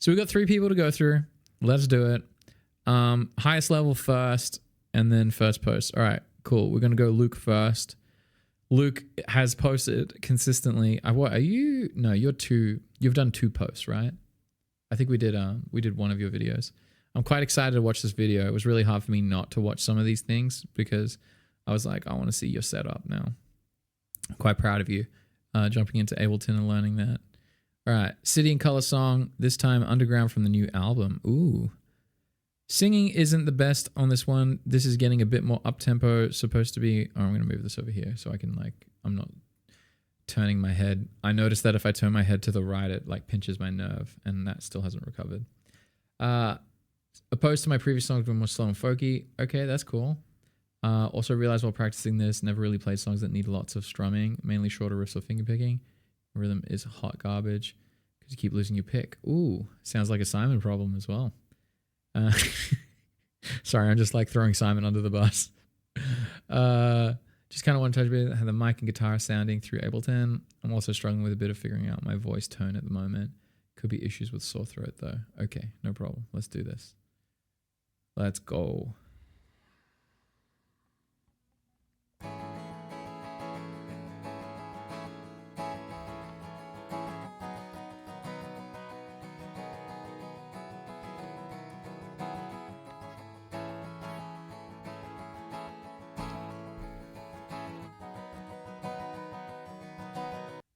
So we got 3 people to go through. Let's do it. Highest level first, and then first post. All right, cool. We're gonna go Luke first. Luke has posted consistently. What are you? No, you're 2. You've done 2 posts, right? I think we did one of your videos. I'm quite excited to watch this video. It was really hard for me not to watch some of these things because I was like, I want to see your setup now. I'm quite proud of you jumping into Ableton and learning that. All right, City and Color song, this time Underground from the new album. Ooh. Singing isn't the best on this one. This is getting a bit more up-tempo, supposed to be... Oh, I'm going to move this over here so I can, like... I'm not turning my head. I noticed that if I turn my head to the right, it, like, pinches my nerve, and that still hasn't recovered. Opposed to my previous songs were more slow and folky. Okay, that's cool. Also realized while practicing this, never really played songs that need lots of strumming, mainly shorter riffs or finger picking. Rhythm is hot garbage because you keep losing your pick. Ooh, sounds like a Simon problem as well. Sorry, I'm just like throwing Simon under the bus. Just kind of want to touch a bit how the mic and guitar sounding through Ableton. I'm also struggling with a bit of figuring out my voice tone at the moment. Could be issues with sore throat though. Okay, no problem. Let's do this. Let's go.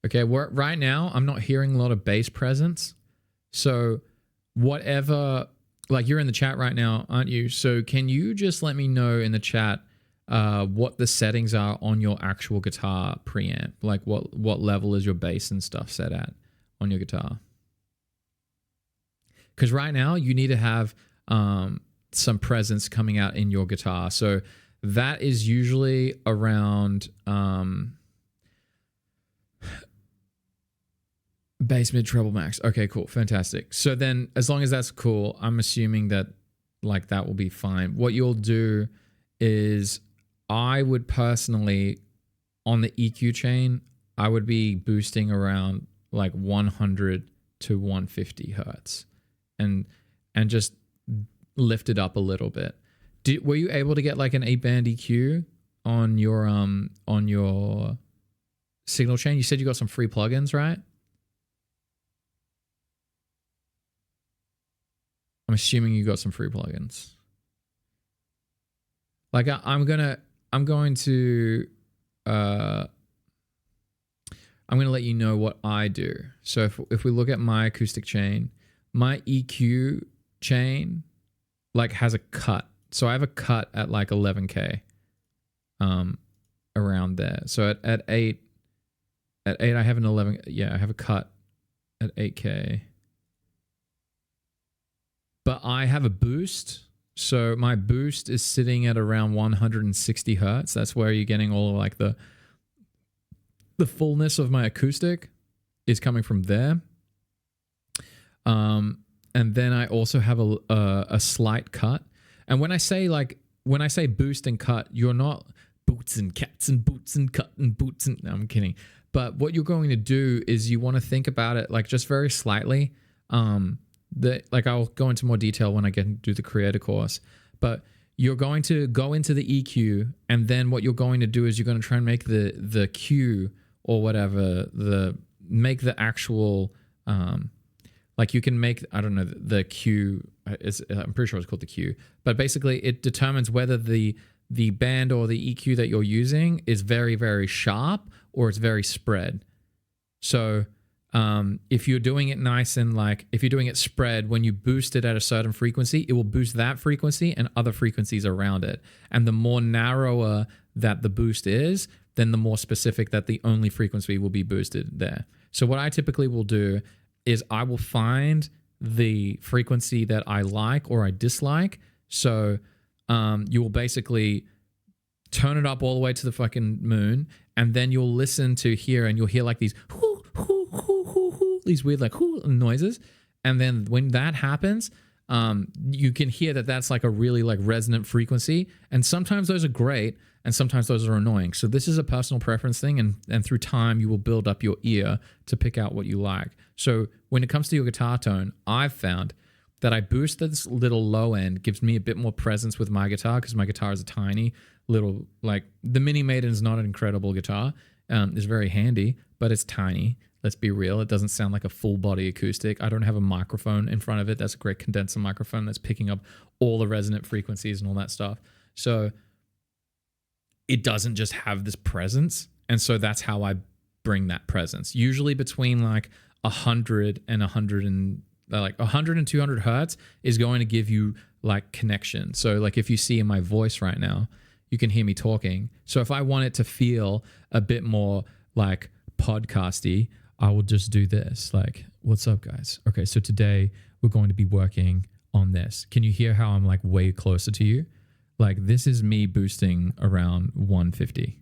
Okay, right now I'm not hearing a lot of bass presence. So whatever, like you're in the chat right now, aren't you? So can you just let me know in the chat what the settings are on your actual guitar preamp? Like what level is your bass and stuff set at on your guitar? Because right now you need to have some presence coming out in your guitar. So that is usually around... bass, mid, treble, max. Okay, cool. Fantastic. So then as long as that's cool, I'm assuming that like that will be fine. What you'll do is I would personally, on the EQ chain, I would be boosting around like 100 to 150 hertz and just lift it up a little bit. Were you able to get like an 8-band EQ on your signal chain? You said you got some free plugins, right? I'm assuming you got some free plugins. Like I'm going to let you know what I do. So if we look at my acoustic chain, my EQ chain like has a cut. So I have a cut at like 11K around there. So at 8 I have an 11. Yeah, I have a cut at 8K. But I have a boost. So my boost is sitting at around 160 hertz. That's where you're getting all of like the fullness of my acoustic is coming from there. And then I also have a slight cut. And when I say boost and cut, you're not boots and cats and boots and cut and boots and... No, I'm kidding. But what you're going to do is you want to think about it like just very slightly. Like I'll go into more detail when I get into the creator course, but you're going to go into the EQ, and then what you're going to do is you're going to try and make the Q or whatever, make the actual, like you can make, I don't know, the Q, I'm pretty sure it's called the Q, but basically it determines whether the band or the EQ that you're using is very, very sharp or it's very spread. So if you're doing it nice and like, if you're doing it spread, when you boost it at a certain frequency, it will boost that frequency and other frequencies around it. And the more narrower that the boost is, then the more specific that the only frequency will be boosted there. So what I typically will do is I will find the frequency that I like or I dislike. So you will basically turn it up all the way to the fucking moon, and then you'll listen to here and you'll hear like these these weird like noises, and then when that happens, you can hear that that's like a really like resonant frequency. And sometimes those are great and sometimes those are annoying. So this is a personal preference thing. And through time, you will build up your ear to pick out what you like. So when it comes to your guitar tone, I've found that I boost this little low end, gives me a bit more presence with my guitar because my guitar is a tiny little, like the Mini Maiden is not an incredible guitar. It's very handy, but it's tiny. Let's be real. It doesn't sound like a full body acoustic. I don't have a microphone in front of it. That's a great condenser microphone that's picking up all the resonant frequencies and all that stuff. So it doesn't just have this presence. And so that's how I bring that presence. Usually between like 100 and 100 and like 100 and 200 hertz is going to give you like connection. So like if you see in my voice right now, you can hear me talking. So if I want it to feel a bit more like podcasty, I will just do this. Like, what's up, guys? Okay, so today we're going to be working on this. Can you hear how I'm like way closer to you? Like this is me boosting around 150.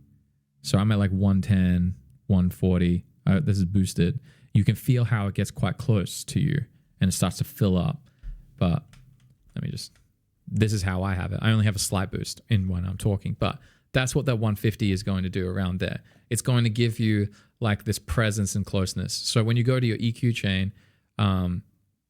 So I'm at like 110, 140. This is boosted. You can feel how it gets quite close to you and it starts to fill up. But let me just, this is how I have it. I only have a slight boost in when I'm talking, but that's what that 150 is going to do around there. It's going to give you like this presence and closeness. So when you go to your EQ chain,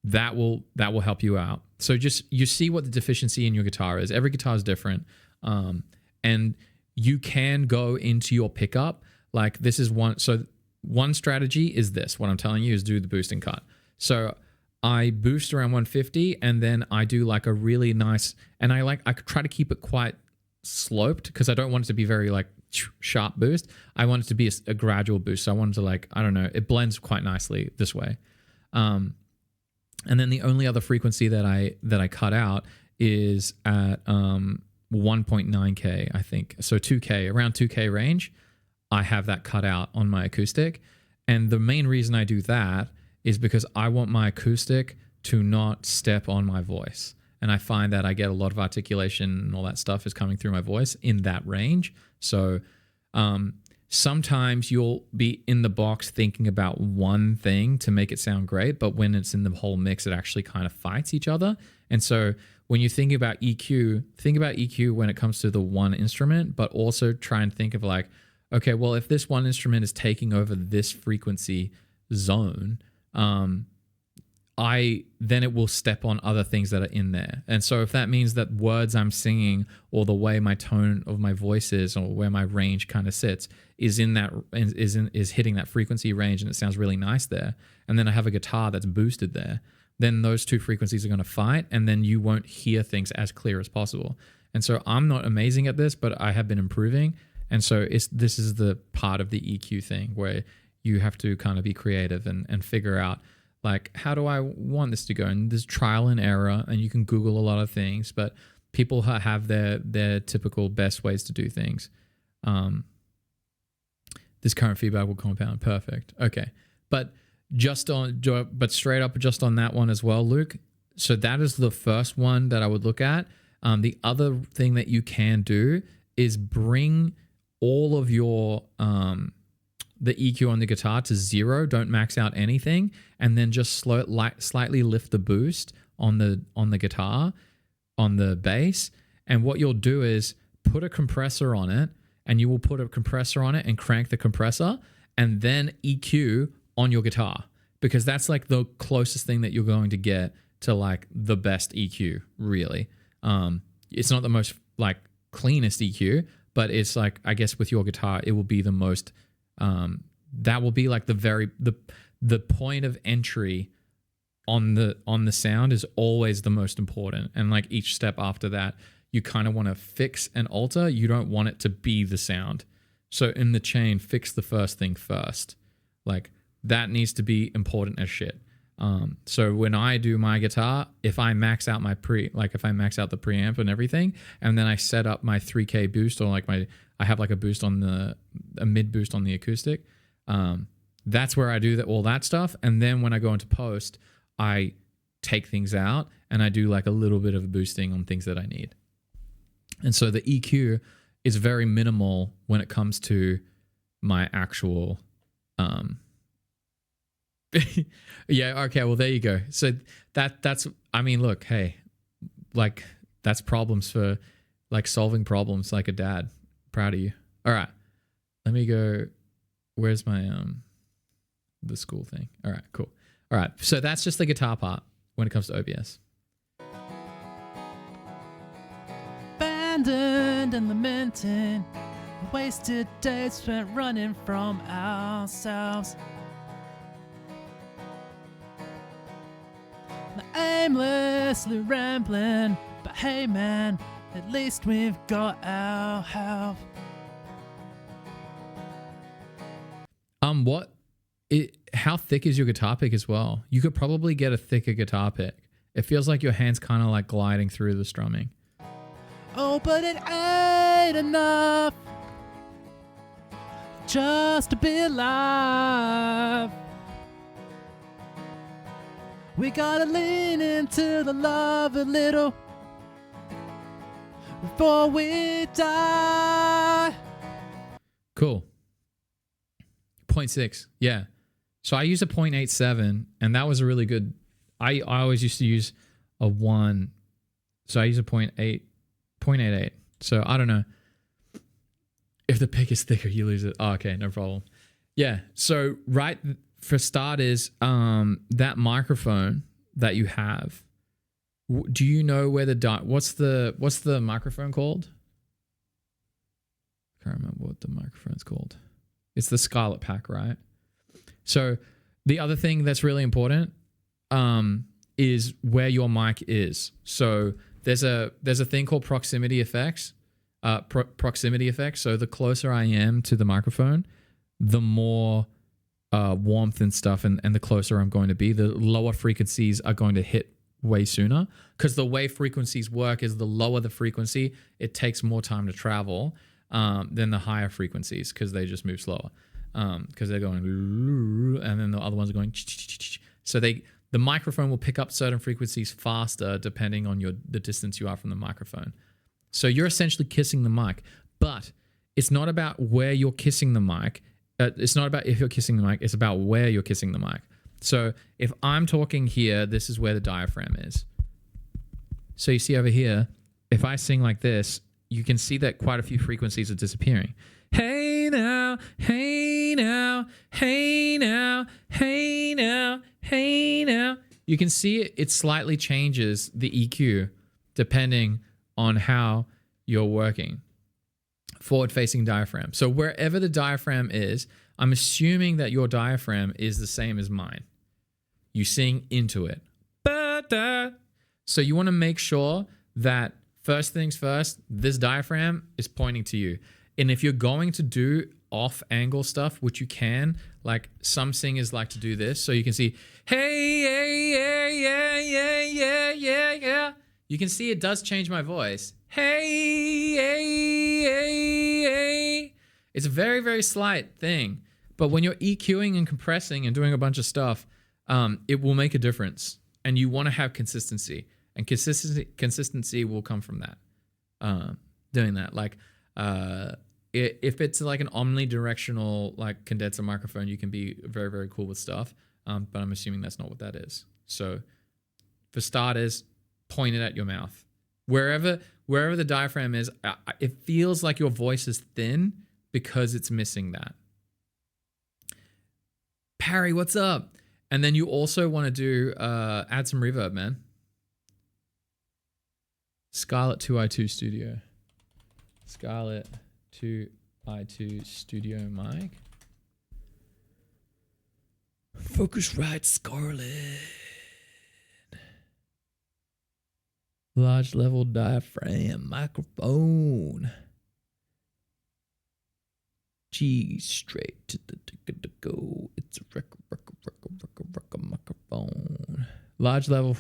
that will help you out. So just you see what the deficiency in your guitar is. Every guitar is different, and you can go into your pickup. Like this is one. So one strategy is this. What I'm telling you is do the boost and cut. So I boost around 150, and then I do like a really nice. And I try to keep it quite sloped because I don't want it to be very like sharp boost. I want it to be a gradual boost. So I want it to like, I don't know, it blends quite nicely this way. And then the only other frequency that I cut out is at 1.9K, I think. So 2K, around 2K range, I have that cut out on my acoustic. And the main reason I do that is because I want my acoustic to not step on my voice. And I find that I get a lot of articulation and all that stuff is coming through my voice in that range. So sometimes you'll be in the box thinking about one thing to make it sound great, but when it's in the whole mix, it actually kind of fights each other. And so when you think about EQ when it comes to the one instrument, but also try and think of like, okay, well, if this one instrument is taking over this frequency zone, then it will step on other things that are in there. And so if that means that words I'm singing or the way my tone of my voice is or where my range kind of sits is in that is hitting that frequency range and it sounds really nice there, and then I have a guitar that's boosted there, then those two frequencies are going to fight and then you won't hear things as clear as possible. And so I'm not amazing at this, but I have been improving. And so this is the part of the EQ thing where you have to kind of be creative and figure out like, how do I want this to go? And there's trial and error, and you can Google a lot of things, but people have their typical best ways to do things. This current feedback will compound. Perfect. Okay. But straight up just on that one as well, Luke. So that is the first one that I would look at. The other thing that you can do is bring all of your, the EQ on the guitar to 0. Don't max out anything, and then just slightly lift the boost on the guitar, on the bass. And what you'll do is put a compressor on it, and you will put a compressor on it and crank the compressor, and then EQ on your guitar, because that's like the closest thing that you're going to get to like the best EQ. Really, it's not the most like cleanest EQ, but it's like, I guess with your guitar, it will be the most. That will be like the point of entry on the sound is always the most important, and like each step after that you kind of want to fix and alter. You don't want it to be the sound. So in the chain, fix the first thing first. Like that needs to be important as shit. So when I do my guitar, if I max out if I max out the preamp and everything, and then I set up my 3K boost, or like I have like a boost on a mid boost on the acoustic. That's where I do all that stuff. And then when I go into post, I take things out and I do like a little bit of boosting on things that I need. And so the EQ is very minimal when it comes to my actual, Yeah, okay, well there you go. So that's I mean, look, hey, like that's problems for like solving problems like a dad. Proud of you. All right. Let me go. Where's my the school thing? All right, cool. All right. So that's just the guitar part when it comes to OBS. Abandoned and lamenting, wasted days spent running from ourselves. Aimlessly rambling, but hey man, at least we've got our help. What? How thick is your guitar pick as well? You could probably get a thicker guitar pick. It feels like your hand's kind of like gliding through the strumming. Oh, but it ain't enough just to be alive. We gotta lean into the love a little before we die. Cool. 0.6. Yeah. So I use a 0.87 and that was a really good. I always used to use a 1. So I use a 0.88. So I don't know. If the pick is thicker, you lose it. Oh, okay, no problem. Yeah. So right for starters, that microphone that you have, do you know where what's the microphone called? I can't remember what the microphone's called. It's the Scarlett pack, right? So the other thing that's really important is where your mic is. So there's a thing called proximity effects. Proximity effects. So the closer I am to the microphone, the more warmth and stuff, and the closer I'm going to be, the lower frequencies are going to hit way sooner. Because the way frequencies work is the lower the frequency, it takes more time to travel than the higher frequencies because they just move slower. Because they're going, and then the other ones are going. So the microphone will pick up certain frequencies faster depending on the distance you are from the microphone. So you're essentially kissing the mic, but it's not about where you're kissing the mic. It's not about if you're kissing the mic. It's about where you're kissing the mic. So if I'm talking here, this is where the diaphragm is. So you see over here, if I sing like this, you can see that quite a few frequencies are disappearing. Hey now, hey now, hey now, hey now, hey now. You can see it slightly changes the EQ depending on how you're working. Forward-facing diaphragm. So wherever the diaphragm is, I'm assuming that your diaphragm is the same as mine. You sing into it. So you want to make sure that first things first, this diaphragm is pointing to you. And if you're going to do off-angle stuff, which you can, like some singers like to do this, so you can see, hey, yeah, yeah, yeah, yeah, yeah, yeah. You can see it does change my voice. Hey, hey, hey, hey. It's a very, very slight thing. But when you're EQing and compressing and doing a bunch of stuff, it will make a difference. And you want to have consistency. And consistency will come from that. Doing that. Like, if it's like an omnidirectional like condenser microphone, you can be very, very cool with stuff. But I'm assuming that's not what that is. So for starters, point it at your mouth. Wherever the diaphragm is, it feels like your voice is thin because it's missing that. Parry, what's up? And then you also want to do add some reverb, man. Scarlett 2i2 Studio. Scarlett 2i2 Studio mic. Focusrite Scarlett. Large level diaphragm microphone. G straight to the go. It's a record microphone. Large level.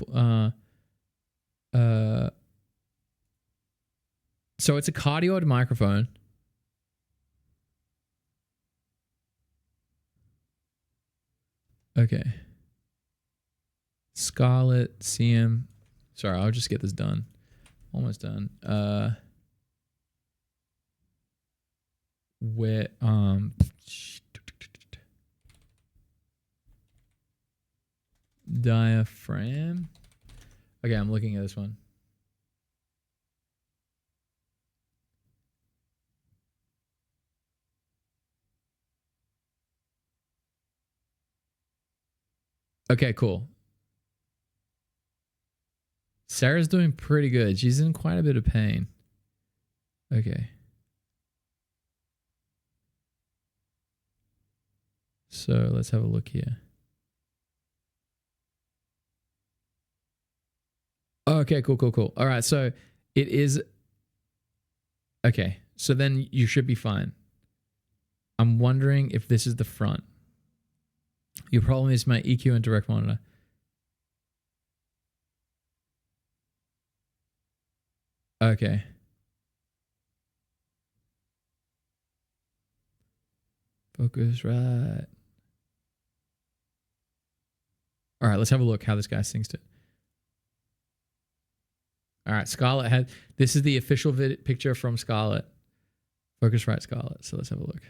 So it's a cardioid microphone. Okay. Scarlett CM. Sorry, I'll just get this done. Almost done. Where diaphragm. Okay, I'm looking at this one. Okay, cool. Sarah's doing pretty good. She's in quite a bit of pain. Okay. So let's have a look here. Okay, cool. All right, so it is... Okay, so then you should be fine. I'm wondering if this is the front. Your problem is my EQ and direct monitor. Okay. Focus right. All right, let's have a look how this guy sings to it. All right, Scarlett had... This is the official picture from Scarlett. Focus right, Scarlett. So let's have a look.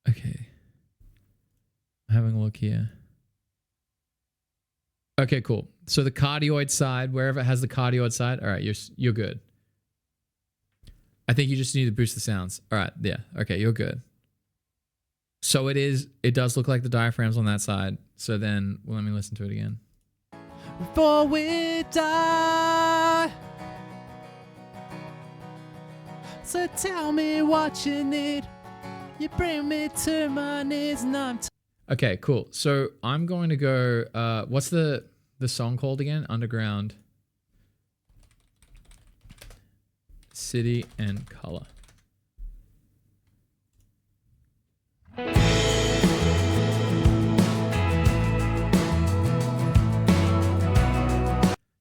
Okay. I'm having a look here. Okay, cool. So the cardioid side, wherever it has the cardioid side, all right, you're good. I think you just need to boost the sounds. All right, yeah. Okay, you're good. So it does look like the diaphragm's on that side. So then, well, let me listen to it again. Before we die. So tell me what you need. You bring me to my knees and I'm okay, cool. So I'm going to go, what's the song called again? Underground City and Color.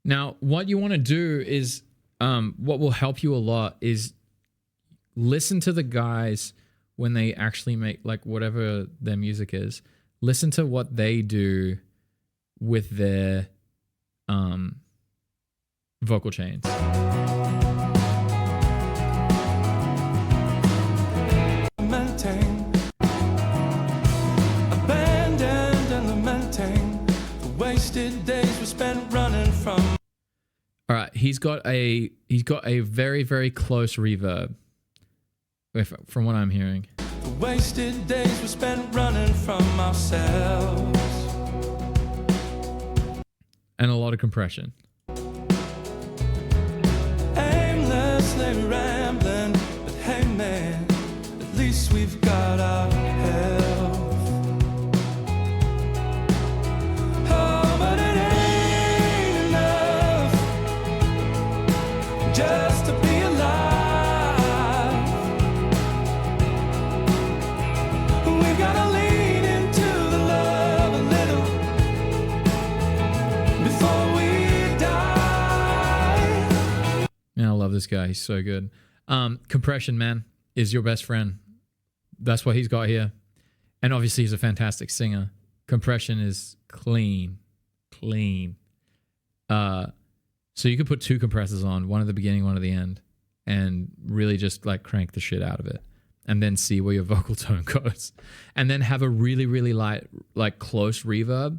Now, what you want to do is, what will help you a lot is listen to the guys when they actually make, like, whatever their music is. Listen to what they do with their vocal chains. Abandoned and lamenting the wasted days we spent running from. All right, he's got a very, very close reverb, from what I'm hearing. The wasted days we spent running from ourselves. And a lot of compression. Aimlessly rambling, but hey man, at least we've got our health. Oh, but it ain't enough just to be alive. We've got to lean into the love a little before we die. Man, I love this guy. He's so good. Compression, man, is your best friend. That's what he's got here. And obviously he's a fantastic singer. Compression is clean. So you could put two compressors on, one at the beginning, one at the end, and really just like crank the shit out of it. And then see where your vocal tone goes. And then have a really, really light, like close reverb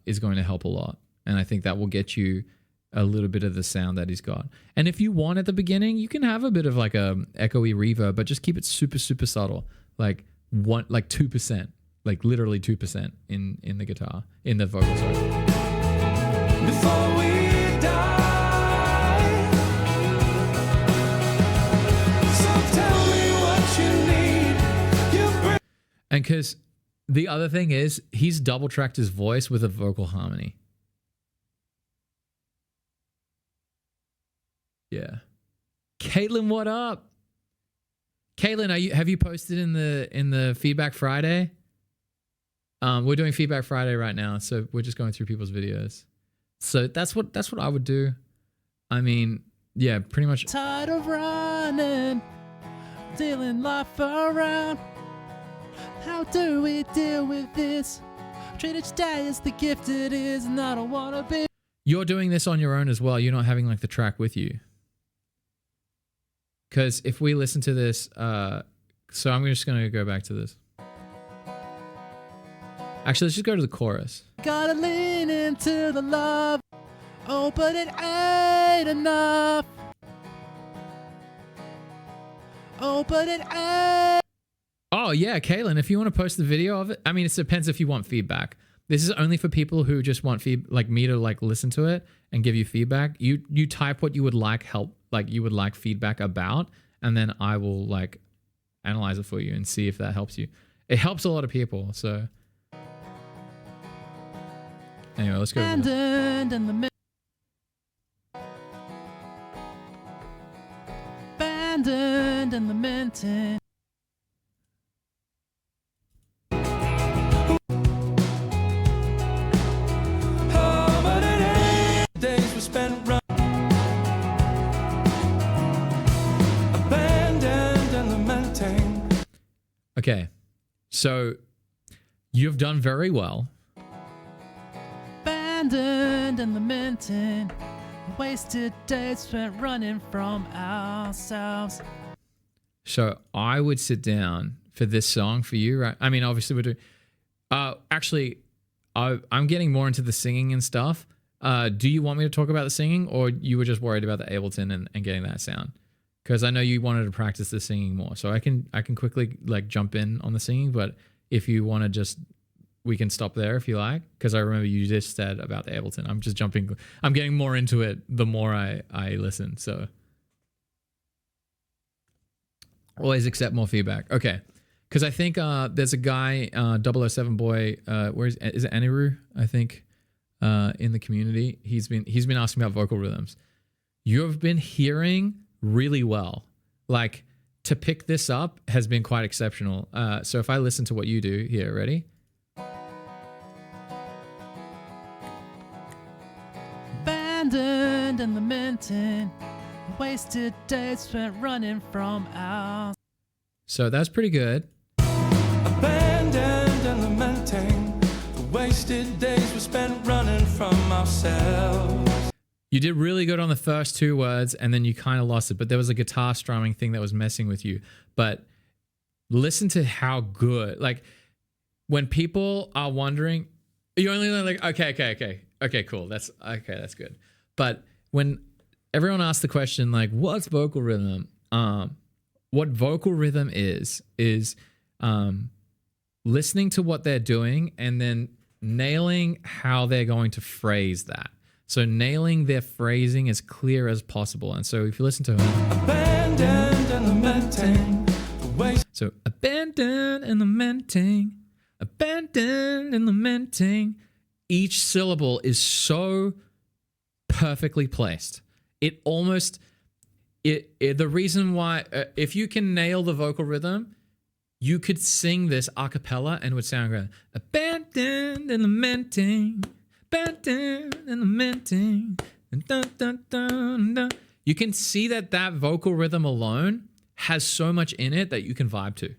is going to help a lot. And I think that will get you a little bit of the sound that he's got. And if you want at the beginning, you can have a bit of like a echoey reverb, but just keep it super, super subtle. Like 2%, like literally 2% in the guitar, in the vocal, sorry. Before we die. So tell me what you need. You bring. And because the other thing is, he's double tracked his voice with a vocal harmony. Yeah. Caitlin, what up? Caitlin, have you posted in the Feedback Friday? We're doing Feedback Friday right now, so we're just going through people's videos. So that's what I would do. I mean, yeah, pretty much. tired of running, dealing life around. How do we deal with this? Treat each day as the gift it is, and I don't wanna be. You're doing this on your own as well. You're not having like the track with you. Because if we listen to this, so I'm just going to go back to this. Actually, let's just go to the chorus. Gotta lean into the love. Oh, but it ain't enough. Oh, but it ain't. Oh, yeah, Kaylin, if you want to post the video of it, I mean, it depends if you want feedback. This is only for people who just want like me to like listen to it and give you feedback. You type what you would like you would like feedback about, and then I will like analyze it for you and see if that helps you. It helps a lot of people, so anyway, let's go. Abandoned in the abandoned in the minting. Oh, but it ain't days we spent abandoned and lamenting. Okay, so you've done very well. Abandoned and lamenting. Wasted days spent running from ourselves. So I would sit down for this song for you, right? I mean, obviously we're doing. Actually, I'm getting more into the singing and stuff. Do you want me to talk about the singing, or you were just worried about the Ableton and getting that sound? Because I know you wanted to practice the singing more, so I can quickly like jump in on the singing. But if you want to just, we can stop there if you like, because I remember you just said about the Ableton. I'm just jumping. I'm getting more into it the more I listen. So always accept more feedback. Okay, because I think there's a guy, 007 boy. Where is it? Aniru, I think, in the community. He's been asking about vocal rhythms. You have been hearing really well. Like, to pick this up has been quite exceptional. So if I listen to what you do here, ready? Abandoned and lamenting. Wasted days spent running from our. So that's pretty good. Abandoned and lamenting the wasted days we spent running from ourselves. You did really good on the first two words, and then you kind of lost it. But there was a guitar strumming thing that was messing with you. But listen to how good. Like, when people are wondering, you only like, okay, cool. That's good. But when everyone asks the question, like, what's vocal rhythm? What vocal rhythm is listening to what they're doing and then nailing how they're going to phrase that. So nailing their phrasing as clear as possible. And so if you listen to it, Abandoned and lamenting the waste. So abandoned and lamenting, abandoned and lamenting. Each syllable is so perfectly placed. It almost, the reason why, if you can nail the vocal rhythm, you could sing this a cappella and it would sound great. Abandoned and lamenting, abandoned and lamenting. And dun, dun, dun, dun. You can see that vocal rhythm alone has so much in it that you can vibe to.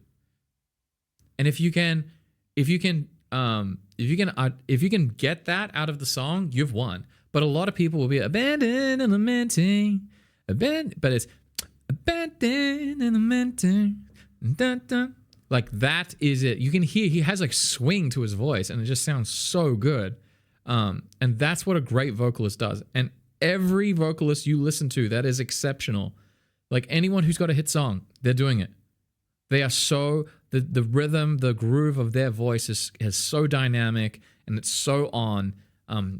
And if you can get that out of the song, you've won. But a lot of people will be abandoned and lamenting, but it's abandoned and lamenting, dun, dun. Like, that is it. You can hear he has like swing to his voice, and it just sounds so good. And that's what a great vocalist does. And every vocalist you listen to that is exceptional. Like, anyone who's got a hit song, they're doing it. They are so, the rhythm, the groove of their voice is so dynamic, and it's so on.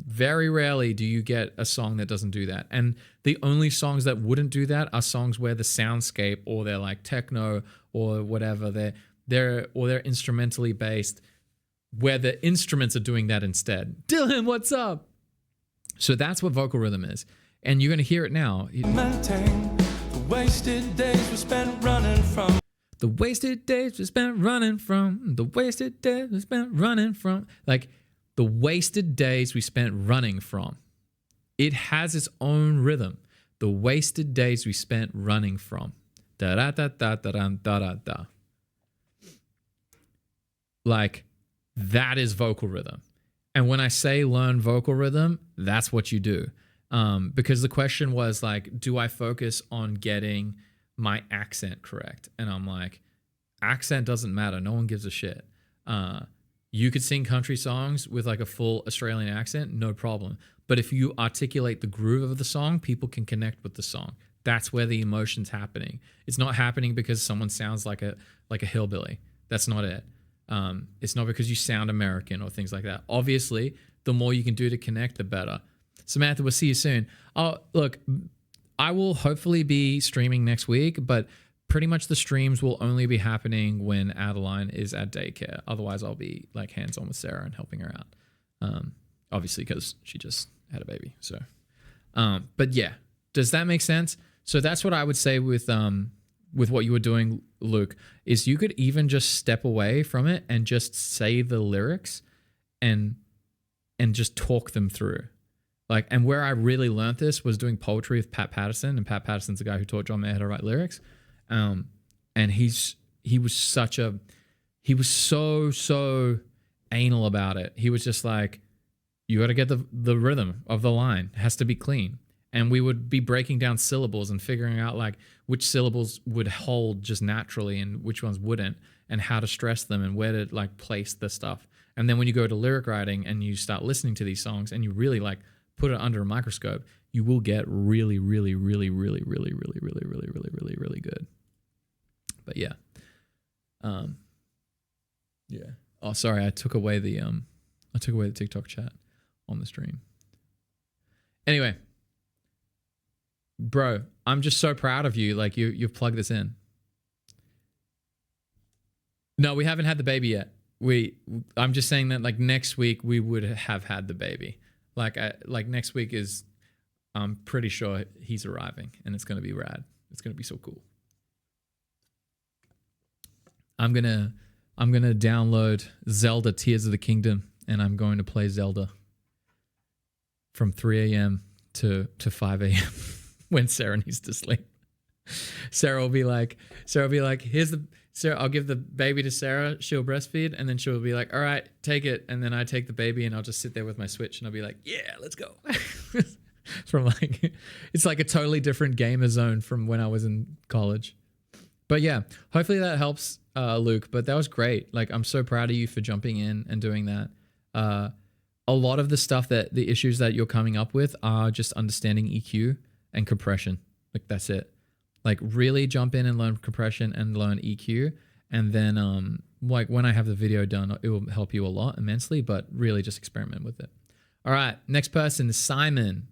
Very rarely do you get a song that doesn't do that. And the only songs that wouldn't do that are songs where the soundscape, or they're like techno or whatever, they're instrumentally based, where the instruments are doing that instead. Dylan, what's up? So that's what vocal rhythm is. And you're going to hear it now. Lamenting the wasted days we spent running from. The wasted days we spent running from. The wasted days we spent running from. Like, the wasted days we spent running from. It has its own rhythm. The wasted days we spent running from. Da da da da da da da da da. Like, that is vocal rhythm. And when I say learn vocal rhythm, that's what you do. Because the question was like, do I focus on getting my accent correct. And I'm like, accent doesn't matter. No one gives a shit. You could sing country songs with like a full Australian accent, no problem. But if you articulate the groove of the song, people can connect with the song. That's where the emotion's happening. It's not happening because someone sounds like a hillbilly. That's not it. It's not because you sound American or things like that. Obviously, the more you can do to connect, the better. Samantha, we'll see you soon. Oh, look, I will hopefully be streaming next week, but pretty much the streams will only be happening when Adeline is at daycare. Otherwise, I'll be like hands-on with Sarah and helping her out. Obviously, because she just had a baby. So, but yeah, does that make sense? So that's what I would say with what you were doing, Luke, is you could even just step away from it and just say the lyrics and just talk them through. Like, and where I really learned this was doing poetry with Pat Patterson, and Pat Patterson's the guy who taught John Mayer how to write lyrics. And he was so anal about it. He was just like, you got to get the rhythm of the line. It has to be clean. And we would be breaking down syllables and figuring out like which syllables would hold just naturally and which ones wouldn't, and how to stress them and where to like place the stuff. And then when you go to lyric writing and you start listening to these songs and you really like put it under a microscope, you will get really, really, really, really, really, really, really, really, really, really, really good. But yeah. Yeah. Oh, sorry, I took away the TikTok chat on the stream. Anyway, bro, I'm just so proud of you. Like you've plugged this in. No, we haven't had the baby yet. I'm just saying that like next week we would have had the baby. Like next week is, I'm pretty sure he's arriving and it's going to be rad. It's going to be so cool. I'm going to download Zelda Tears of the Kingdom and I'm going to play Zelda from 3 a.m. to 5 a.m. when Sarah needs to sleep. Sarah will be like, Sarah, I'll give the baby to Sarah. She'll breastfeed, and then she'll be like, all right, take it. And then I take the baby, and I'll just sit there with my Switch, and I'll be like, yeah, let's go. From like, it's like a totally different gamer zone from when I was in college. But yeah, hopefully that helps, Luke. But that was great. Like, I'm so proud of you for jumping in and doing that. A lot of the stuff the issues that you're coming up with are just understanding EQ and compression. Like, that's it. Like, really jump in and learn compression and learn EQ. And then, like, when I have the video done, it will help you a lot immensely, but really just experiment with it. All right. Next person is Simon.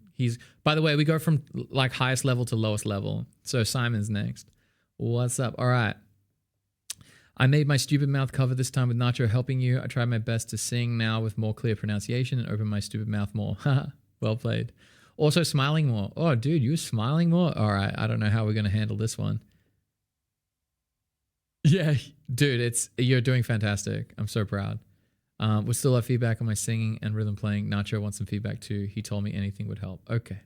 By the way, we go from like highest level to lowest level. So Simon's next. What's up? All right. I made my stupid mouth cover this time with Nacho helping you. I tried my best to sing now with more clear pronunciation and open my stupid mouth more. Well played. Also smiling more. Oh, dude, you were smiling more? All right, I don't know how we're going to handle this one. Yeah, dude, you're doing fantastic. I'm so proud. We still have feedback on my singing and rhythm playing. Nacho wants some feedback too. He told me anything would help. Okay.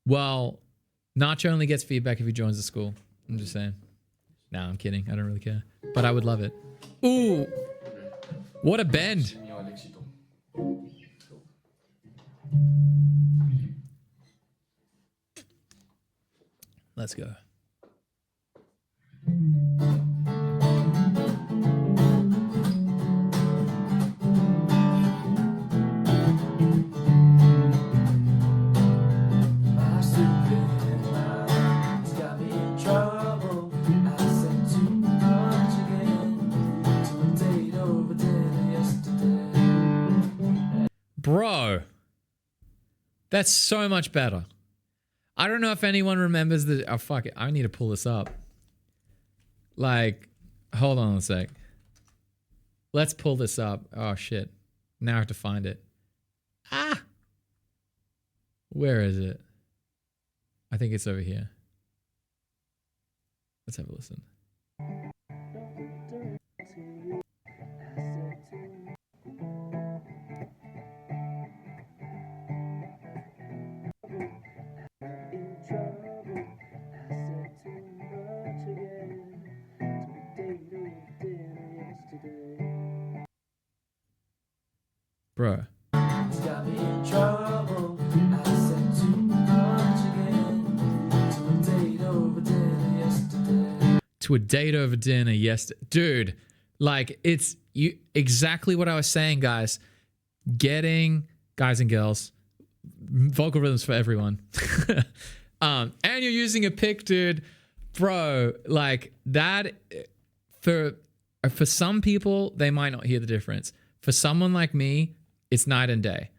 Well, Nacho only gets feedback if he joins the school. I'm just saying. Nah, I'm kidding. I don't really care. But I would love it. Ooh, what a bend. Let's go. Bro, that's so much better. I don't know if anyone remembers the... Oh, fuck it. I need to pull this up. Like, hold on a sec. Let's pull this up. Oh, shit. Now I have to find it. Ah! Where is it? I think it's over here. Let's have a listen. Bro. to a date over dinner yesterday. Dude, like it's you exactly what I was saying, guys. Getting guys and girls, vocal rhythms for everyone. And you're using a pick, dude. Bro, like that for some people, they might not hear the difference. For someone like me, it's night and day.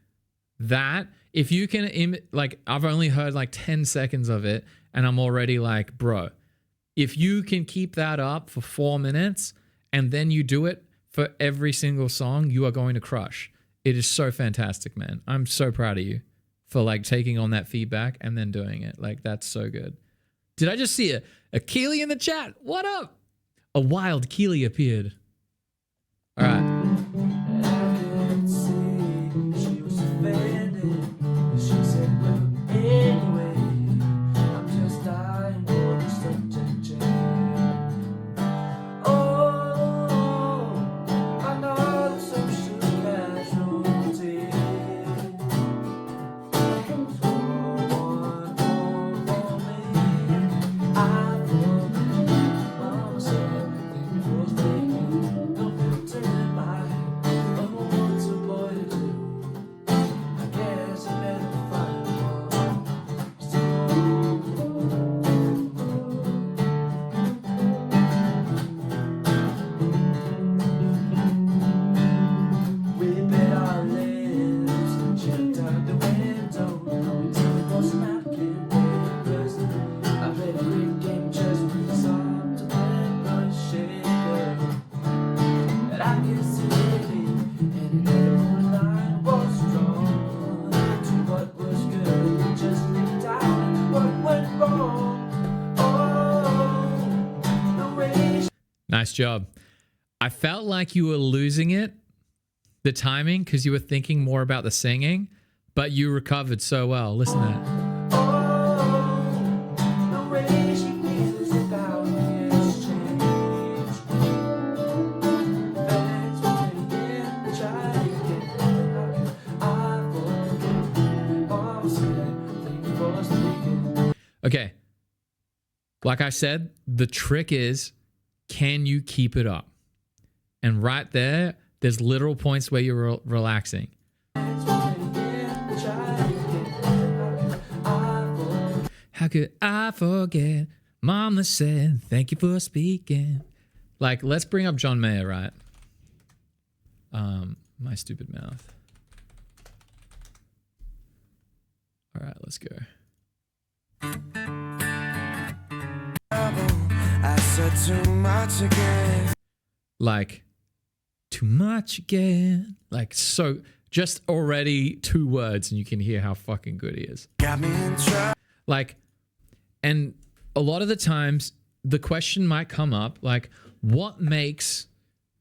That if you can like I've only heard like 10 seconds of it and I'm already like, bro, if you can keep that up for 4 minutes and then you do it for every single song, you are going to crush. It is so fantastic, man. I'm so proud of you for like taking on that feedback and then doing it. Like that's so good. Did I just see a Keely in the chat? What up? A wild Keely appeared. All right. Nice job. I felt like you were losing it, the timing, because you were thinking more about the singing, but you recovered so well. Listen to that. Okay. Like I said, the trick is, can you keep it up? And right there, there's literal points where you're relaxing. How could I forget? Mama said, thank you for speaking. Like, let's bring up John Mayer, right? My stupid mouth. All right, let's go. I said too much again. Like, too much again. Like, so just already 2 words and you can hear how fucking good he is. Got me in trouble. Like, and a lot of the times the question might come up like, what makes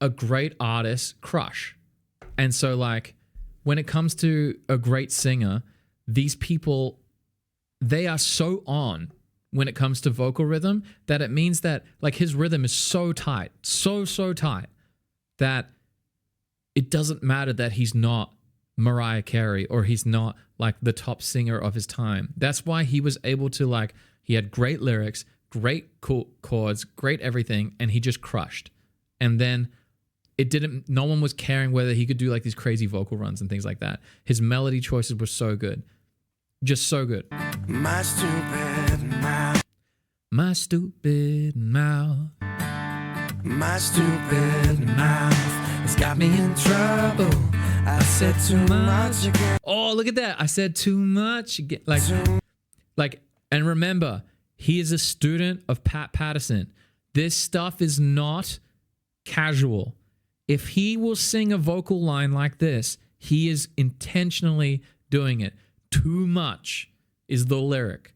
a great artist crush? And so like, when it comes to a great singer, these people, they are so on when it comes to vocal rhythm that it means that like his rhythm is so tight, so tight that it doesn't matter that he's not Mariah Carey or he's not like the top singer of his time. That's why he was able to like, he had great lyrics, great chords, great everything, and he just crushed. And then no one was caring whether he could do like these crazy vocal runs and things like that. His melody choices were so good. Just so good. My stupid mouth. My stupid mouth. My stupid mouth has got me in trouble. I said too much again. Oh, look at that. I said too much again. Like, and remember, he is a student of Pat Patterson. This stuff is not casual. If he will sing a vocal line like this, he is intentionally doing it. Too much is the lyric.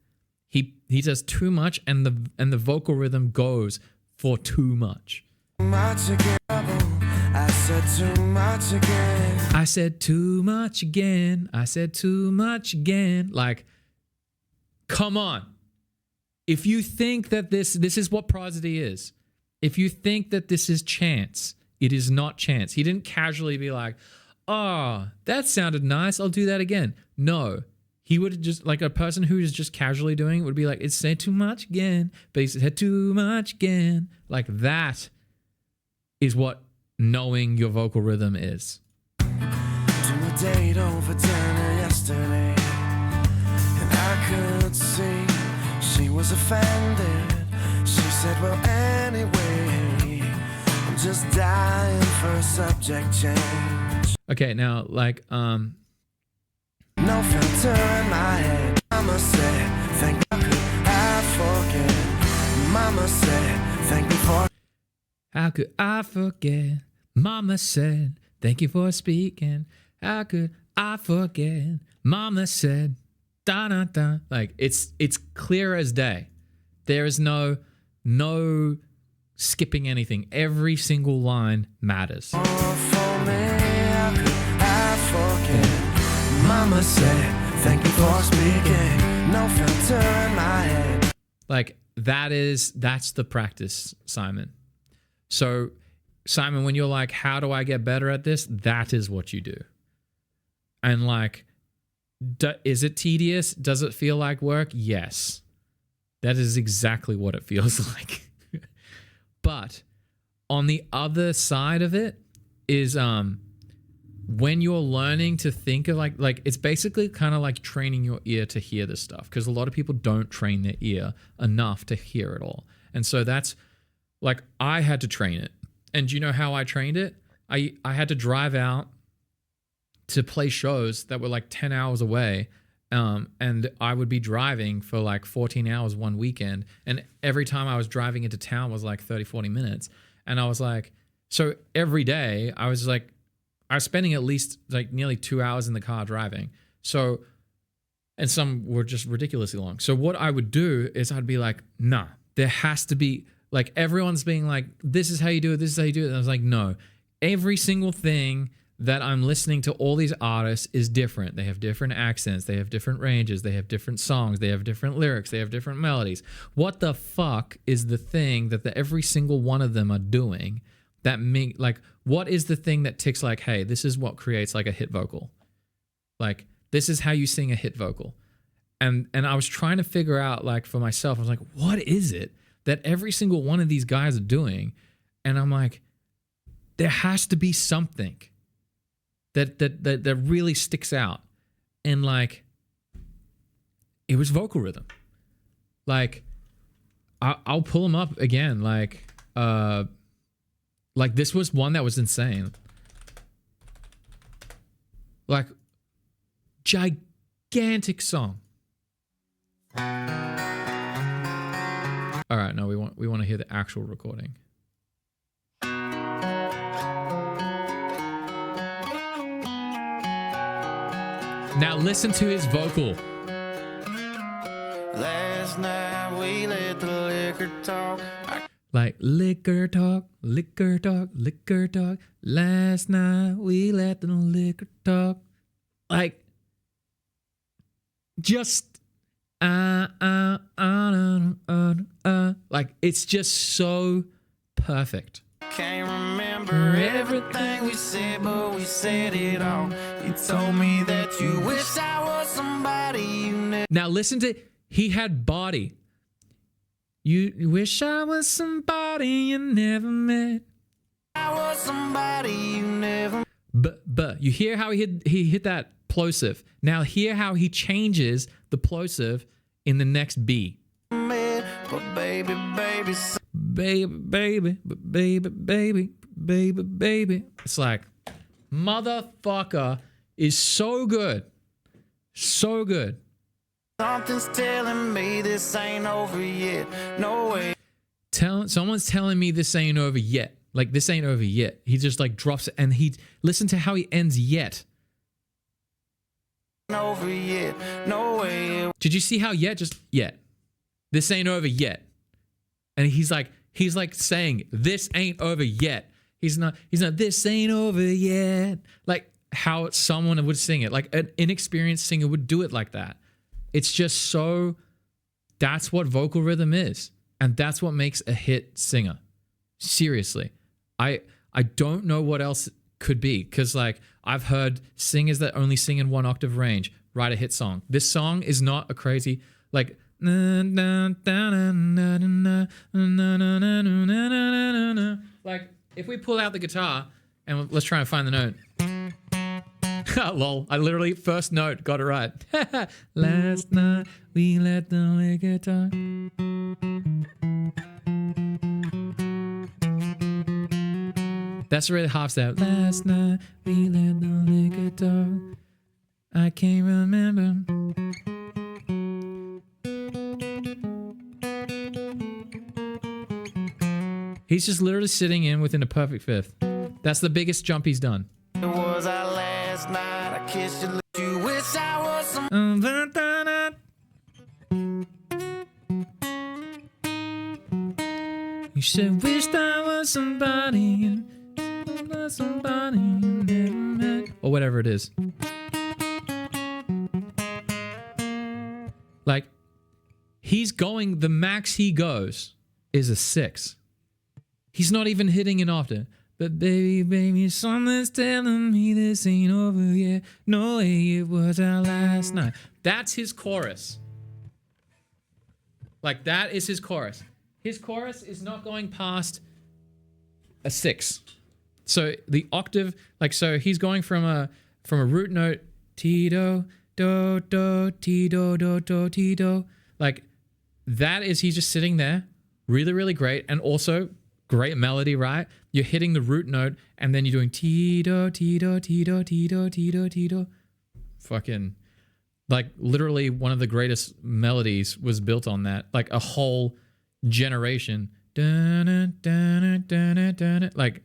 He says too much, and the vocal rhythm goes for too much. I said too much again. I said too much again. I said too much again. Like, come on. If you think that this is what prosody is, if you think that this is chance, it is not chance. He didn't casually be like, oh, that sounded nice, I'll do that again. No, He would just, like a person who is just casually doing it would be like, it's said too much again, but he said too much again. Like that is what knowing your vocal rhythm is. To a date over dinner yesterday, and I could see she was offended. She said, well, anyway, I'm just dying for a subject change. Okay, now like No filter in my head. Mama said, thank God could I forget. Mama said, thank me for. how could I forget? Mama said, thank you for speaking. How could I forget? Mama said, da da da. Like it's clear as day. There is no skipping anything. Every single line matters. For me, how could I forget? Mama said, thank you for speaking. No filter in my head. Like that's the practice, Simon. So Simon, when you're like, how do I get better at this? That is what you do. And like, is it tedious? Does it feel like work? Yes. That is exactly what it feels like. But on the other side of it is when you're learning to think of like it's basically kind of like training your ear to hear this stuff, because a lot of people don't train their ear enough to hear it all. And so that's like, I had to train it. And do you know how I trained it? I had to drive out to play shows that were like 10 hours away. And I would be driving for like 14 hours one weekend. And every time I was driving into town was like 30, 40 minutes. And I was like, so every day I was spending at least like nearly 2 hours in the car driving. So, and some were just ridiculously long. So what I would do is I'd be like, nah, there has to be, like, everyone's being like, this is how you do it, this is how you do it. And I was like, no, every single thing that I'm listening to all these artists is different. They have different accents, they have different ranges, they have different songs, they have different lyrics, they have different melodies. What the fuck is the thing that every single one of them are doing that make, like, what is the thing that ticks like, hey, this is what creates like a hit vocal? Like, this is how you sing a hit vocal. And I was trying to figure out, like, for myself, I was like, what is it that every single one of these guys are doing? And I'm like, there has to be something that really sticks out. And like, it was vocal rhythm. Like, I'll pull them up again. Like this was one that was insane. Like, gigantic song. All right, no, we want to hear the actual recording. Now listen to his vocal. Last night we let the liquor talk. Like, liquor talk, liquor talk, liquor talk. Last night we let the liquor talk. Like, just like, it's just so perfect. Can't remember everything we said, but we said it all. You told me that you wish I was somebody you knew. Now listen to, he had body. You wish I was somebody you never met. I was somebody you never. But you hear how he hit that plosive. Now hear how he changes the plosive in the next B. met. But baby, Baby. It's like, motherfucker is so good. So good. something's telling me this ain't over yet. No way. Someone's telling me this ain't over yet. Like, this ain't over yet. He just like drops it, and listen to how he ends yet. Over yet. No way. Did you see how yet? This ain't over yet. And he's like saying, this ain't over yet. He's not, this ain't over yet. Like how someone would sing it. Like an inexperienced singer would do it like that. It's just so, that's what vocal rhythm is. And that's what makes a hit singer. Seriously. I don't know what else could be. Because like, I've heard singers that only sing in one octave range. write a hit song. This song is not a crazy like like if we pull out the guitar and let's try and find the note. Lol, I literally first note got it right. Last night we let the liquor talk. That's really half step. Last night we let the liquor talk. I can't remember. He's just literally sitting in within a perfect fifth. That's the biggest jump he's done. It was our last night. I kissed you, you wish I was some. You should wish I was somebody, or whatever it is. Like, he's going, the max he goes is a 6. He's not even hitting an octave. But baby, baby, something's telling me this ain't over yet. No way, it was our last night. That's his chorus. Like, that is his chorus. His chorus is not going past a 6. So the octave, like, so he's going from a root note, ti do do do ti do do do ti do. Like, that is, he's just sitting there, really, really great, and also great melody, right? You're hitting the root note, and then you're doing ti do ti do ti do ti do ti do ti do. Fucking, like, literally one of the greatest melodies was built on that. Like a whole generation, like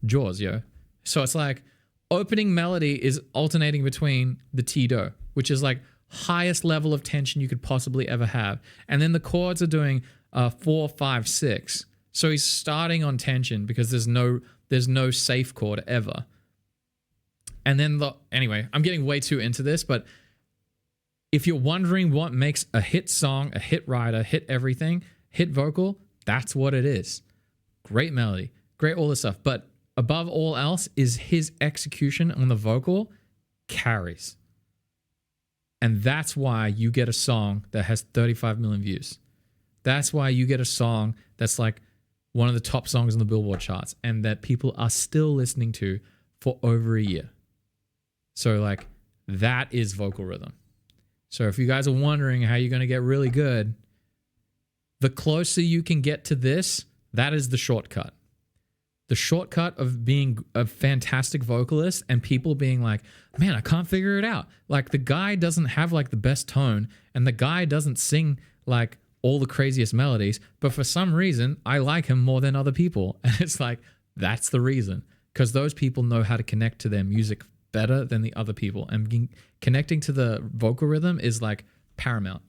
Jaws, yo. So it's like opening melody is alternating between the ti do, which is like highest level of tension you could possibly ever have, and then the chords are doing 4, 5, 6. So he's starting on tension because there's no safe chord ever. And then anyway, I'm getting way too into this, but if you're wondering what makes a hit song, a hit writer, hit everything, hit vocal, that's what it is. Great melody, great all this stuff. But above all else is his execution on the vocal carries. And that's why you get a song that has 35 million views. That's why you get a song that's like one of the top songs on the Billboard charts and that people are still listening to for over a year. So like that is vocal rhythm. So if you guys are wondering how you're going to get really good, the closer you can get to this, that is the shortcut. The shortcut of being a fantastic vocalist and people being like, man, I can't figure it out. Like the guy doesn't have like the best tone and the guy doesn't sing like all the craziest melodies, but for some reason, I like him more than other people. And it's like, that's the reason. Because those people know how to connect to their music better than the other people. And connecting to the vocal rhythm is like paramount.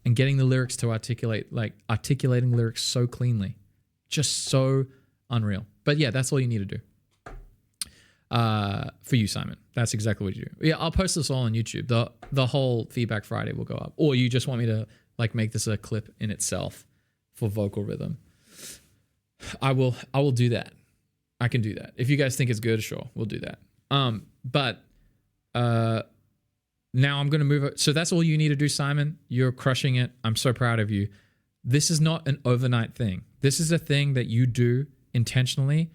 And getting the lyrics to articulating lyrics so cleanly. Just so unreal. But yeah, that's all you need to do. For you, Simon. That's exactly what you do. Yeah, I'll post this all on YouTube. The whole Feedback Friday will go up. Or you just want me to like make this a clip in itself for vocal rhythm. I will do that. I can do that. If you guys think it's good, sure, we'll do that. But now I'm going to move it. So that's all you need to do, Simon. You're crushing it. I'm so proud of you. This is not an overnight thing. This is a thing that you do intentionally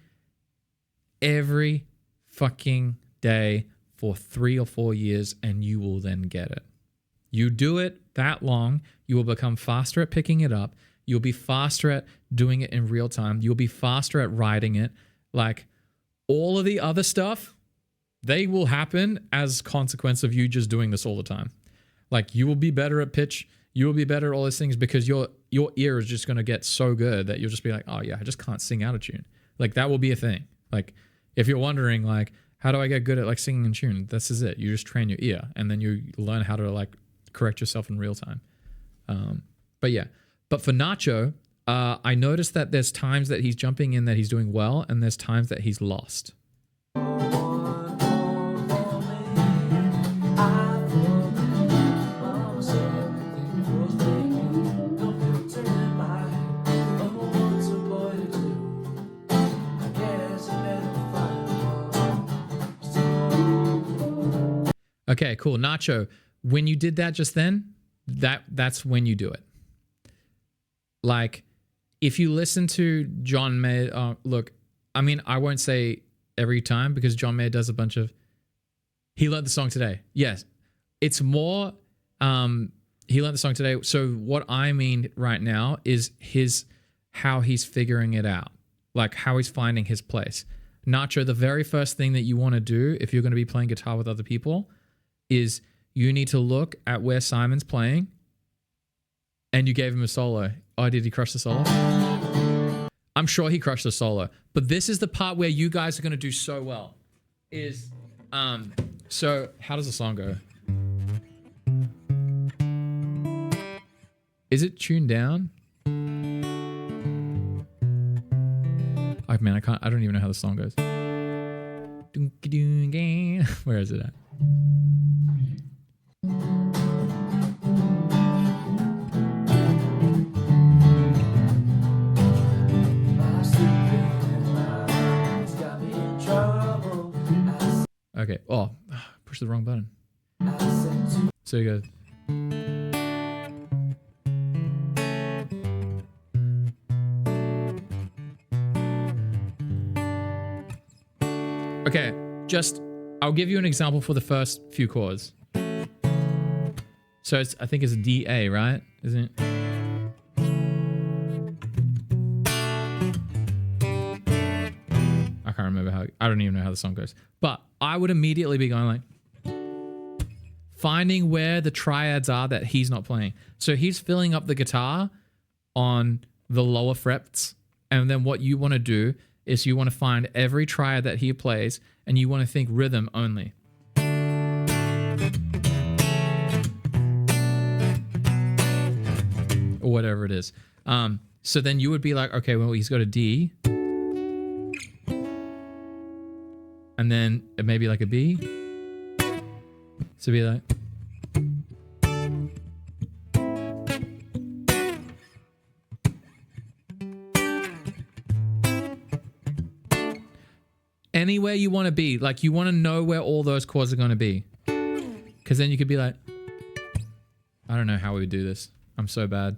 every fucking day for 3 or 4 years, and you will then get it. You do it that long, you will become faster at picking it up. You'll be faster at doing it in real time. You'll be faster at writing it. Like all of the other stuff, they will happen as consequence of you just doing this all the time. Like you will be better at pitch. You will be better at all these things because your ear is just going to get so good that you'll just be like, oh yeah, I just can't sing out of tune. Like that will be a thing. Like if you're wondering like, how do I get good at like singing in tune? This is it. You just train your ear and then you learn how to like correct yourself in real time. But yeah, but for Nacho, I noticed that there's times that he's jumping in that he's doing well and there's times that he's lost. Okay, cool. Nacho, when you did that just then, that's when you do it. Like, if you listen to John Mayer, look, I mean, I won't say every time because John Mayer does a bunch of, he learned the song today. Yes. It's more, he learned the song today. So what I mean right now is how he's figuring it out, like how he's finding his place. Nacho, the very first thing that you want to do if you're going to be playing guitar with other people is you need to look at where Simon's playing and you gave him a solo. Oh, did he crush the solo? I'm sure he crushed the solo. But this is the part where you guys are going to do so well. So how does the song go? Is it tuned down? Oh man, I don't even know how the song goes. Where is it at? Okay. Oh, push the wrong button. So you go. Okay, I'll give you an example for the first few chords. So I think it's D-A, right? Isn't it? I can't remember I don't even know how the song goes. But I would immediately be going like, finding where the triads are that he's not playing. So he's filling up the guitar on the lower frets. And then what you want to do is you want to find every triad that he plays and you want to think rhythm only. Or whatever it is. So then you would be like, okay, well, he's got a D. And then maybe like a B. So be like... Anywhere you want to be, like you want to know where all those chords are going to be, because then you could be like, I don't know how we would do this. I'm so bad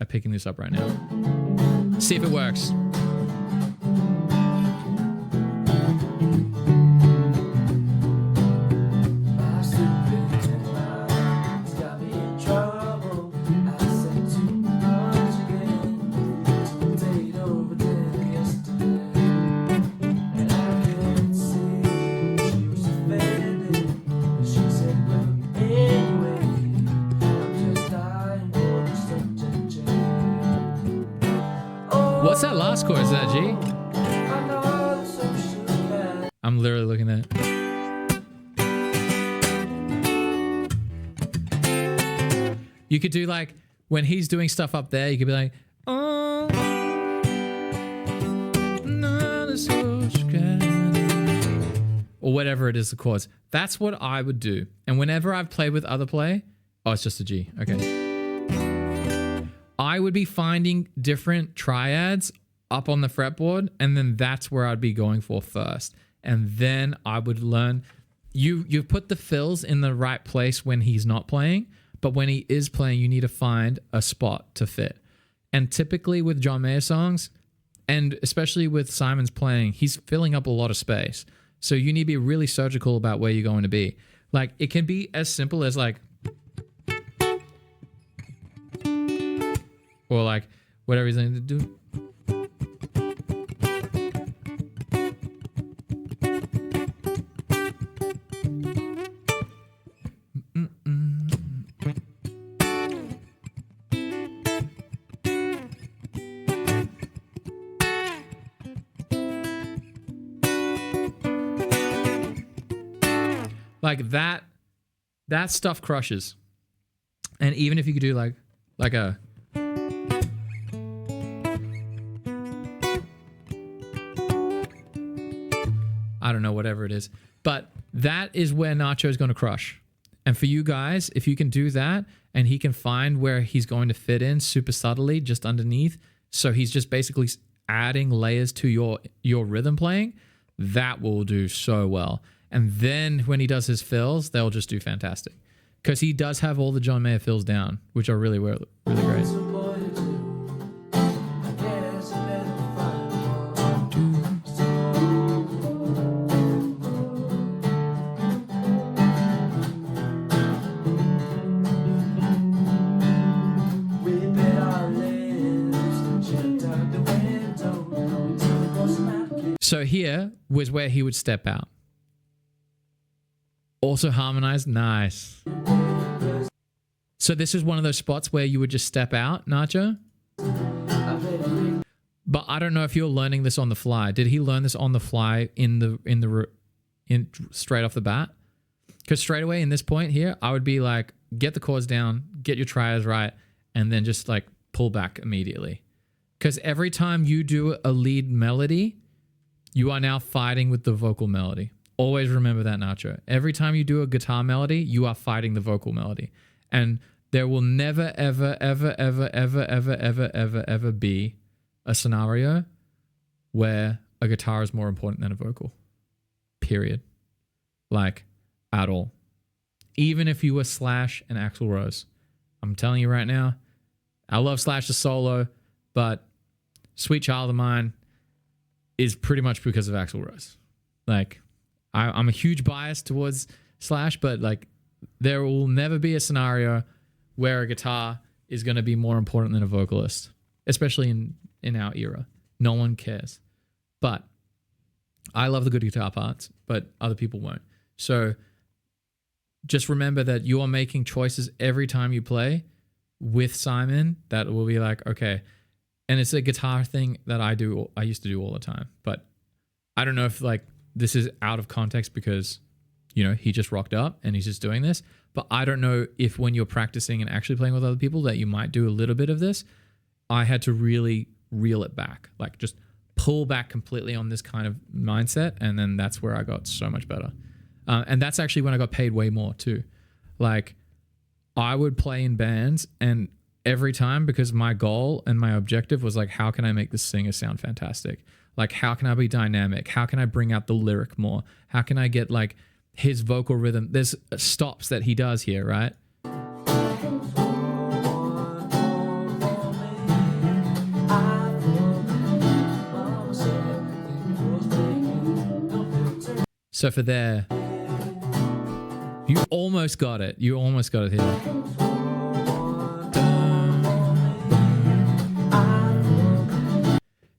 at picking this up right now. See if it works. What's that last chord? Is that G? I'm literally looking at it. You could do like, when he's doing stuff up there, you could be like, oh, or whatever it is, the chords. That's what I would do. And whenever I've played with other oh, it's just a G. Okay. I would be finding different triads up on the fretboard, and then that's where I'd be going for first. And then I would learn. You've put the fills in the right place when he's not playing, but when he is playing, you need to find a spot to fit. And typically with John Mayer songs, and especially with Simon's playing, he's filling up a lot of space. So you need to be really surgical about where you're going to be. Like, it can be as simple as like, or like whatever he's going to do. Like that stuff crushes. And even if you could do like a, I don't know, whatever it is. But that is where Nacho is going to crush. And for you guys, if you can do that and he can find where he's going to fit in super subtly just underneath, so he's just basically adding layers to your rhythm playing, that will do so well. And then when he does his fills, they'll just do fantastic. because he does have all the John Mayer fills down, which are really great. So here was where he would step out. Also harmonized, nice. So this is one of those spots where you would just step out, Nacho. But I don't know if you're learning this on the fly. Did he learn this on the fly in straight off the bat? Because straight away in this point here, I would be like, get the chords down, get your triads right, and then just like pull back immediately. Because every time you do a lead melody, you are now fighting with the vocal melody. Always remember that, Nacho. Every time you do a guitar melody, you are fighting the vocal melody. And there will never, ever, ever, ever, ever, ever, ever, ever, ever be a scenario where a guitar is more important than a vocal. Period. Like, at all. Even if you were Slash and Axl Rose. I'm telling you right now, I love Slash's solo, but Sweet Child of Mine is pretty much because of Axl Rose. Like, I'm a huge bias towards Slash, but like, there will never be a scenario where a guitar is going to be more important than a vocalist, especially in our era. No one cares. But I love the good guitar parts, but other people won't. So just remember that you are making choices every time you play with Simon that will be like, okay. And it's a guitar thing that I used to do all the time. But I don't know if like this is out of context because, you know, he just rocked up and he's just doing this. But I don't know if when you're practicing and actually playing with other people that you might do a little bit of this. I had to really reel it back, like just pull back completely on this kind of mindset. And then that's where I got so much better. And that's actually when I got paid way more too. Like I would play in bands and every time, because my goal and my objective was like, how can I make this singer sound fantastic? Like, how can I be dynamic? How can I bring out the lyric more? How can I get like his vocal rhythm? There's stops that he does here, right? So for there, you almost got it. You almost got it here.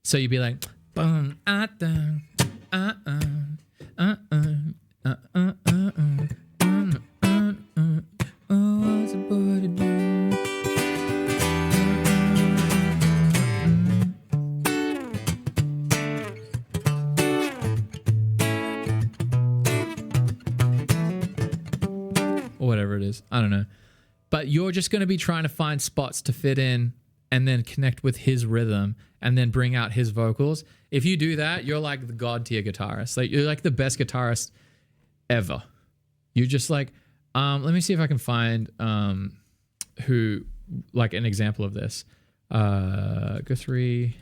So you'd be like, boom, or whatever it is. I don't know. But you're just going to be trying to find spots to fit in and then connect with his rhythm and then bring out his vocals. If you do that, you're like the god tier guitarist. Like you're like the best guitarist ever. You're just like, let me see if I can find who, like an example of this. Guthrie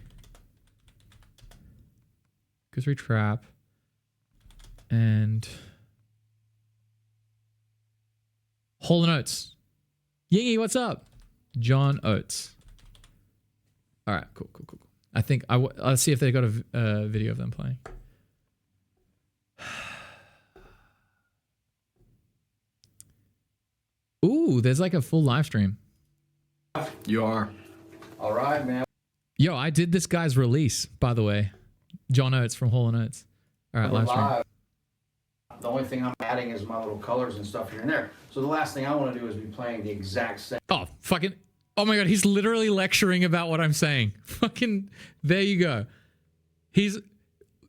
Trapp and Hall & Oates. Yingy, what's up? John Oates. All right, cool. I think let's see if they got a video of them playing. Ooh, there's like a full live stream. You are. All right, man. Yo, I did this guy's release, by the way. John Oates from Hall & Oates. All right, live stream. The only thing I'm adding is my little colors and stuff here and there. So the last thing I want to do is be playing the exact same. Oh my God, he's literally lecturing about what I'm saying. Fucking, there you go.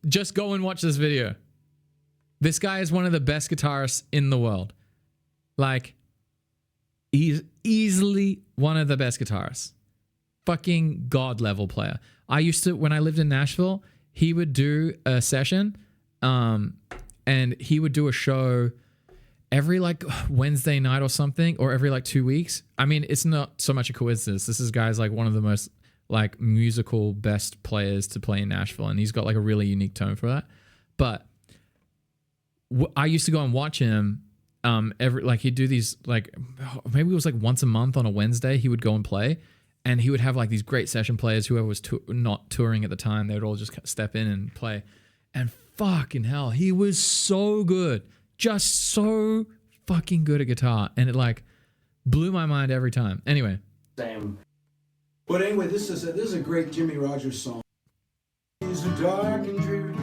Just go and watch this video. This guy is one of the best guitarists in the world. Like, he's easily one of the best guitarists. Fucking God level player. When I lived in Nashville, he would do a session, and he would do a show every like Wednesday night or something, or every like 2 weeks. I mean, it's not so much a coincidence. This is guy's like one of the most like musical best players to play in Nashville, and he's got like a really unique tone for that. But I used to go and watch him, every like he'd do these like maybe it was like once a month on a Wednesday he would go and play, and he would have like these great session players. Whoever was not touring at the time, they would all just step in and play. And fucking hell, he was so good, just so fucking good at guitar, and it like blew my mind every time. Anyway, Same. But anyway, this is a great Jimmy Rogers song. It's a dark and dreary.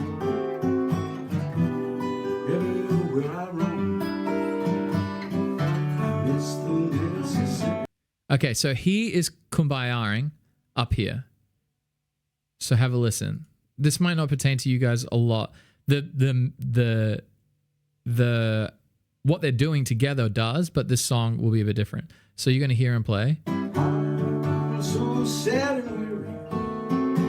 Everywhere I roam, I miss the Mississippi. okay, so he is kumbayaing up here. So have a listen. This might not pertain to you guys a lot. The what they're doing together does, but this song will be a bit different. So you're going to hear him play. So sad and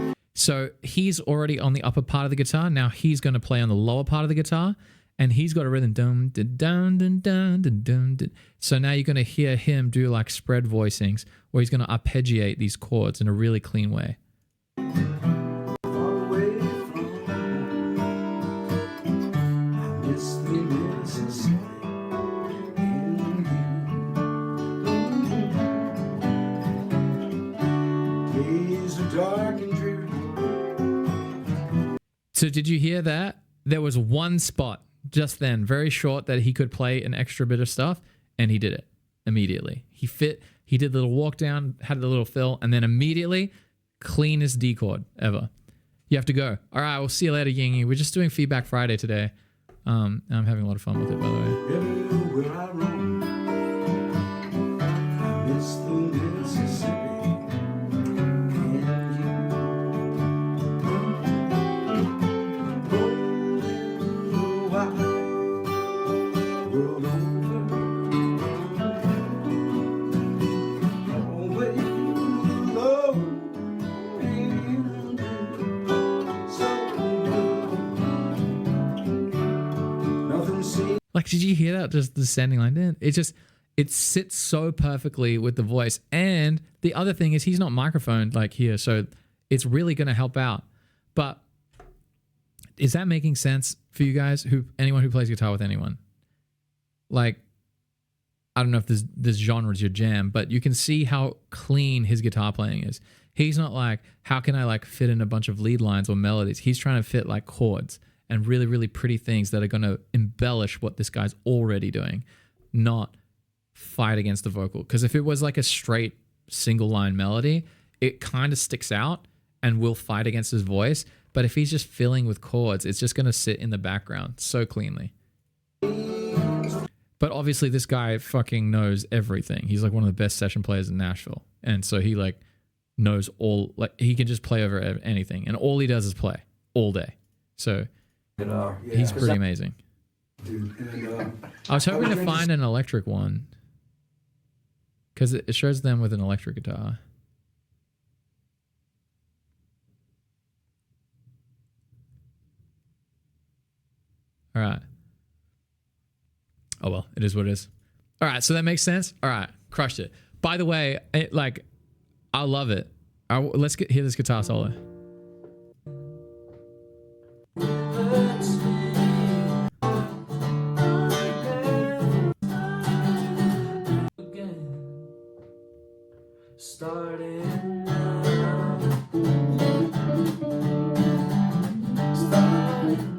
weary. So he's already on the upper part of the guitar. Now he's going to play on the lower part of the guitar, and he's got a rhythm. Dum, dun, dun, dun, dun, dun, dun, dun. So now you're going to hear him do like spread voicings, where he's going to arpeggiate these chords in a really clean way. Far away from home, I miss the Mississippi in you. Days are dark and dreary. So did you hear that? There was one spot just then, very short, that he could play an extra bit of stuff, and he did it immediately. He did the little walk down, had the little fill, and then immediately cleanest D chord ever. You have to go. All right, we'll see you later, Yingy. We're just doing Feedback Friday today. I'm having a lot of fun with it, by the way. Everywhere I roam, I miss the Mississippi and you. Rolling the wide world over, always low and so good. Nothing seems. Like, did you hear that? Just the descending line. It sits so perfectly with the voice. And the other thing is he's not microphoned like here, so it's really going to help out. But is that making sense for you guys? Anyone who plays guitar with anyone? Like, I don't know if this genre is your jam, but you can see how clean his guitar playing is. He's not like, how can I like fit in a bunch of lead lines or melodies? He's trying to fit like chords and really, really pretty things that are going to embellish what this guy's already doing, not fight against the vocal. Because if it was like a straight single line melody, it kind of sticks out and will fight against his voice. But if he's just filling with chords, it's just going to sit in the background so cleanly. But obviously this guy fucking knows everything. He's like one of the best session players in Nashville. And so he like knows all, like he can just play over anything. And all he does is play all day. So he's pretty amazing. Dude, and, I was hoping to think find an electric one because it shows them with an electric guitar. All right. Oh, well, it is what it is. All right. So that makes sense. All right. Crushed it. By the way, I love it. Let's hear this guitar solo. Starting now. Starting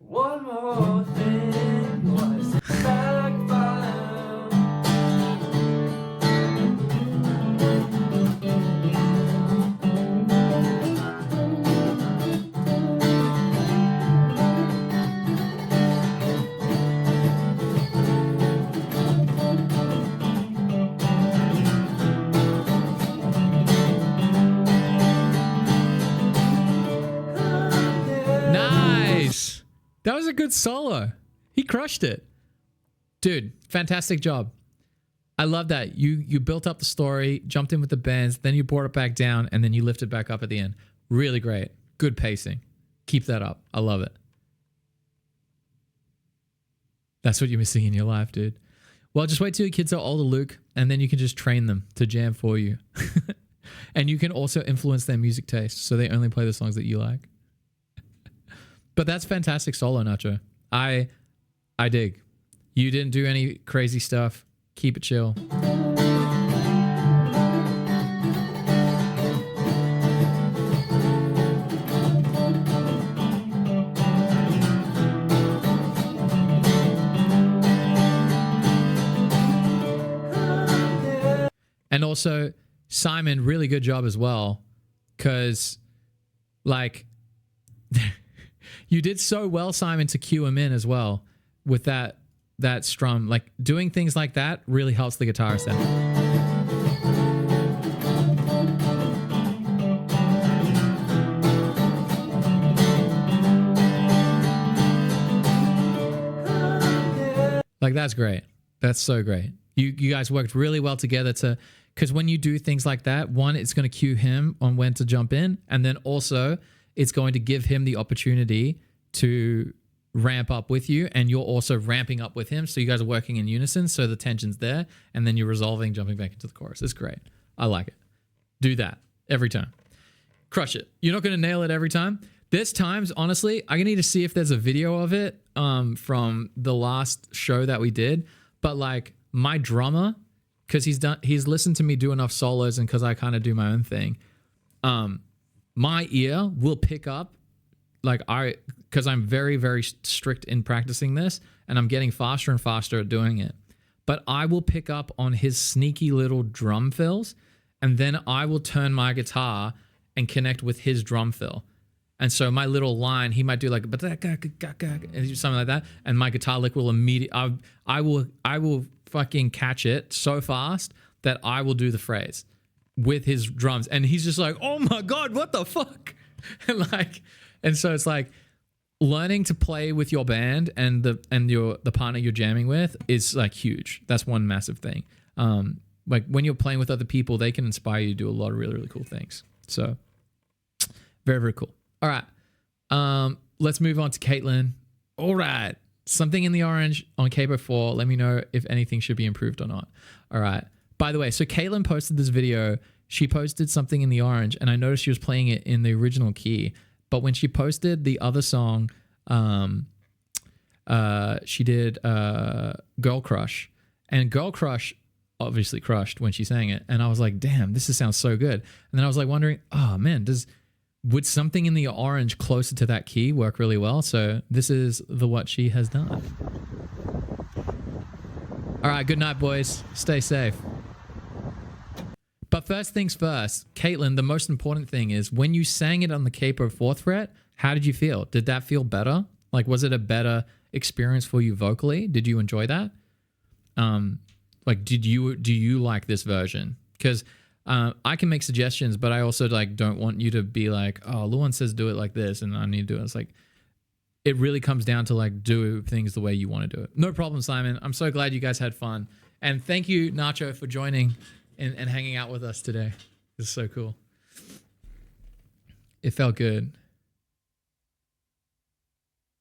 one more thing was backfire. Nice. That was a good solo. He crushed it. Dude, fantastic job. I love that. You built up the story, jumped in with the bands, then you brought it back down, and then you lifted back up at the end. Really great. Good pacing. Keep that up. I love it. That's what you're missing in your life, dude. Well, just wait till your kids are older, Luke, and then you can just train them to jam for you. And you can also influence their music taste, so they only play the songs that you like. But that's fantastic solo, Nacho. I dig. You didn't do any crazy stuff. Keep it chill. And also, Simon, really good job as well, because like you did so well, Simon, to cue him in as well with that strum. Like doing things like that really helps the guitarist out. Like that's great. That's so great. You guys worked really well together to, because when you do things like that, one, it's going to cue him on when to jump in, and then also it's going to give him the opportunity to ramp up with you, and you're also ramping up with him, so you guys are working in unison, so the tension's there, and then you're resolving, jumping back into the chorus. It's great. I like it. Do that every time. Crush it. You're not going to nail it every time. There's times, honestly, I need to see if there's a video of it from the last show that we did, but like my drummer, because he's listened to me do enough solos, and because I kind of do my own thing, my ear will pick up, like because I'm very, very strict in practicing this, and I'm getting faster and faster at doing it, but I will pick up on his sneaky little drum fills, and then I will turn my guitar and connect with his drum fill. And so my little line, he might do like something like that, and my guitar lick will immediately, I will fucking catch it so fast that I will do the phrase with his drums, and he's just like, oh my god, what the fuck? And so it's like learning to play with your band and the partner you're jamming with is like huge. That's one massive thing. Like when you're playing with other people, they can inspire you to do a lot of really, really cool things. So very, very cool. All right. Let's move on to Caitlin. All right. Something in the orange on Capo 4. Let me know if anything should be improved or not. All right. By the way, so Caitlin posted this video. She posted something in the orange, and I noticed she was playing it in the original key. But when she posted the other song, she did Girl Crush. And Girl Crush obviously crushed when she sang it. And I was like, damn, this sounds so good. And then I was like wondering, oh man, would something in the orange closer to that key work really well? So this is what she has done. All right, good night, boys. Stay safe. But first things first, Caitlin, the most important thing is when you sang it on the capo 4th fret, how did you feel? Did that feel better? Like, was it a better experience for you vocally? Did you enjoy that? Like, do you like this version? Because I can make suggestions, but I also like don't want you to be like, oh, Luan says do it like this, and I need to do it. It's like, it really comes down to like do things the way you want to do it. No problem, Simon. I'm so glad you guys had fun. And thank you, Nacho, for joining and hanging out with us today. This is so cool. It felt good.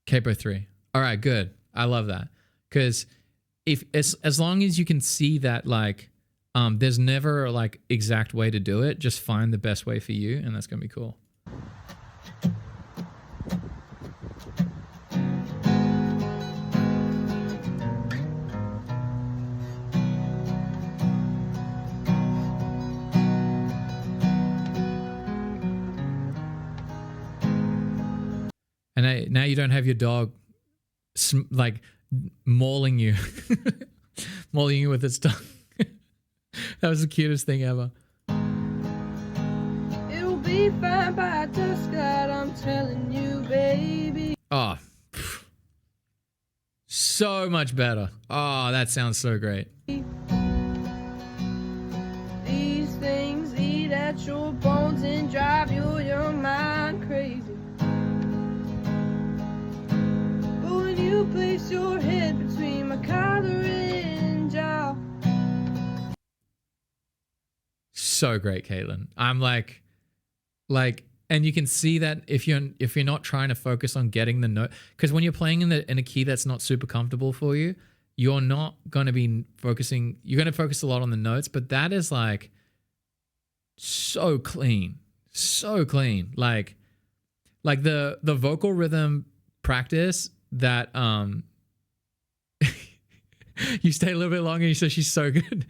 Capo 3. All right, good. I love that. Because as long as you can see that like there's never a like exact way to do it, just find the best way for you, and that's gonna be cool. And now you don't have your dog like mauling you, mauling you with its tongue. That was the cutest thing ever. It'll be fine by dusk, God, I'm telling you, baby. Oh, so much better. Oh, that sounds so great. These things eat at your bones and drive your mind crazy. But when you place your head between my collar and jaw. So great, Caitlin. I'm like, and you can see that if you're not trying to focus on getting the note, because when you're playing in a key that's not super comfortable for you, you're not going to be focusing, you're going to focus a lot on the notes, but that is like so clean. Like the vocal rhythm practice that you stay a little bit longer and you say she's so good.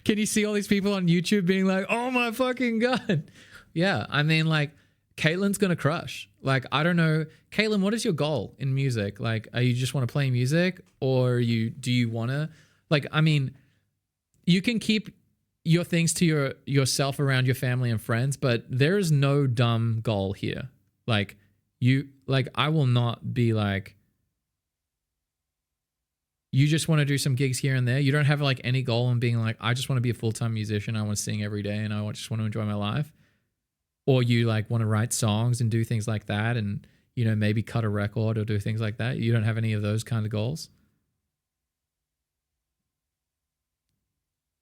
Can you see all these people on YouTube being like, oh my fucking God? Yeah, I mean, like, Caitlin's gonna crush. Like, I don't know, Caitlin, what is your goal in music? Like, are you just want to play music, or do you want to, like, I mean, you can keep your things to yourself around your family and friends, but there is no dumb goal here. Like, I will not be like, you just want to do some gigs here and there. You don't have like any goal in being like, I just want to be a full-time musician. I want to sing every day and I just want to enjoy my life. Or you like want to write songs and do things like that, and, you know, maybe cut a record or do things like that. You don't have any of those kind of goals?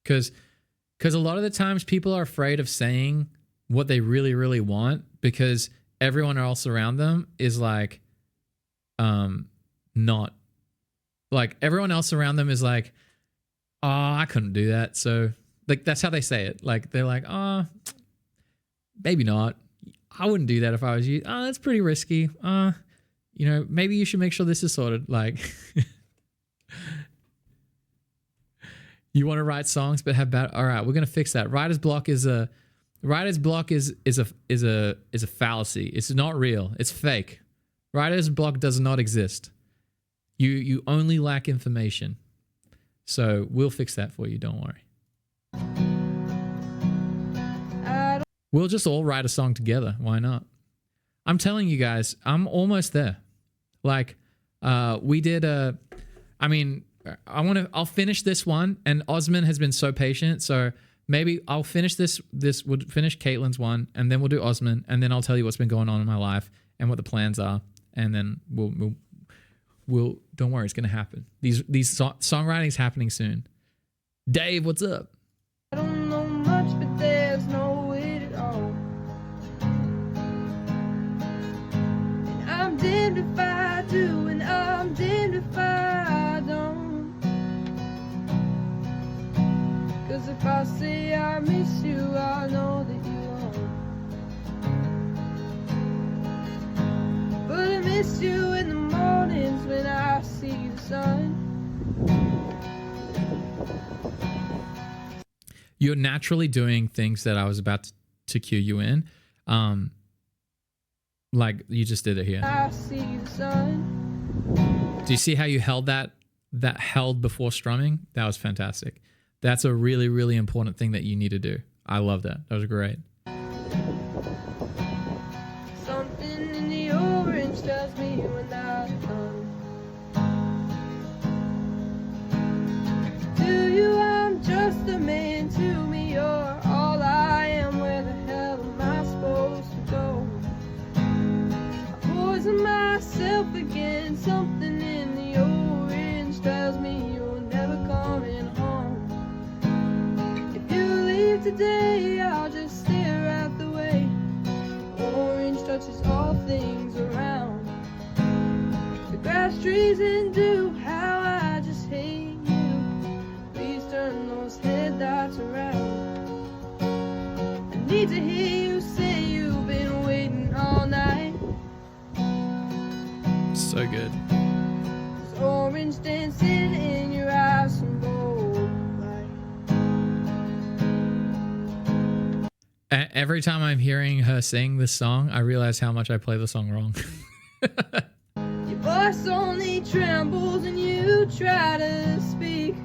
Because a lot of the times people are afraid of saying what they really, really want, because everyone else around them is like, not like, everyone else around them is like, oh, I couldn't do that. So like, that's how they say it. Like, they're like, oh, maybe not. I wouldn't do that if I was you. Oh, that's pretty risky. You know, maybe you should make sure this is sorted. Like, you want to write songs but have bad. All right, we're gonna fix that. Writer's block is a fallacy. It's not real. It's fake. Writer's block does not exist. You only lack information. So we'll fix that for you. Don't worry. We'll just all write a song together. Why not? I'm telling you guys, I'm almost there. Like, we did I'll finish this one, and Osman has been so patient. So maybe I'll finish this. We'll finish Caitlin's one, and then we'll do Osman, and then I'll tell you what's been going on in my life and what the plans are. And then we'll don't worry, it's going to happen. These songwriting's happening soon. Dave, what's up? I don't know much, but there's no way at all. And I'm damned if I do, and I'm damned if I don't. 'Cause if I say I miss you, I know that you won't. But I miss you in the mornings when I see the sun. You're naturally doing things that I was about to cue you in. Like you just did it here. I see the sun. Do you see how you held that held before strumming? That was fantastic. That's a really, really important thing that you need to do. I love that. That was great. Something in the orange tells me when I'm done. To you, I'm just a man. To me, you're all I am. Where the hell am I supposed to go? I poison myself again. Something in the orange tells me you're never coming home. If you leave today, I'll just stare at the way orange touches all things around. The grass, trees, and dew, how I just hate you. Please turn those headlights around. I need to hear you say you've been waiting all night. So good. There's orange dancing in your eyes, some gold light. Every time I'm hearing her sing this song, I realize how much I play the song wrong. Your voice only trembles and you try to speak.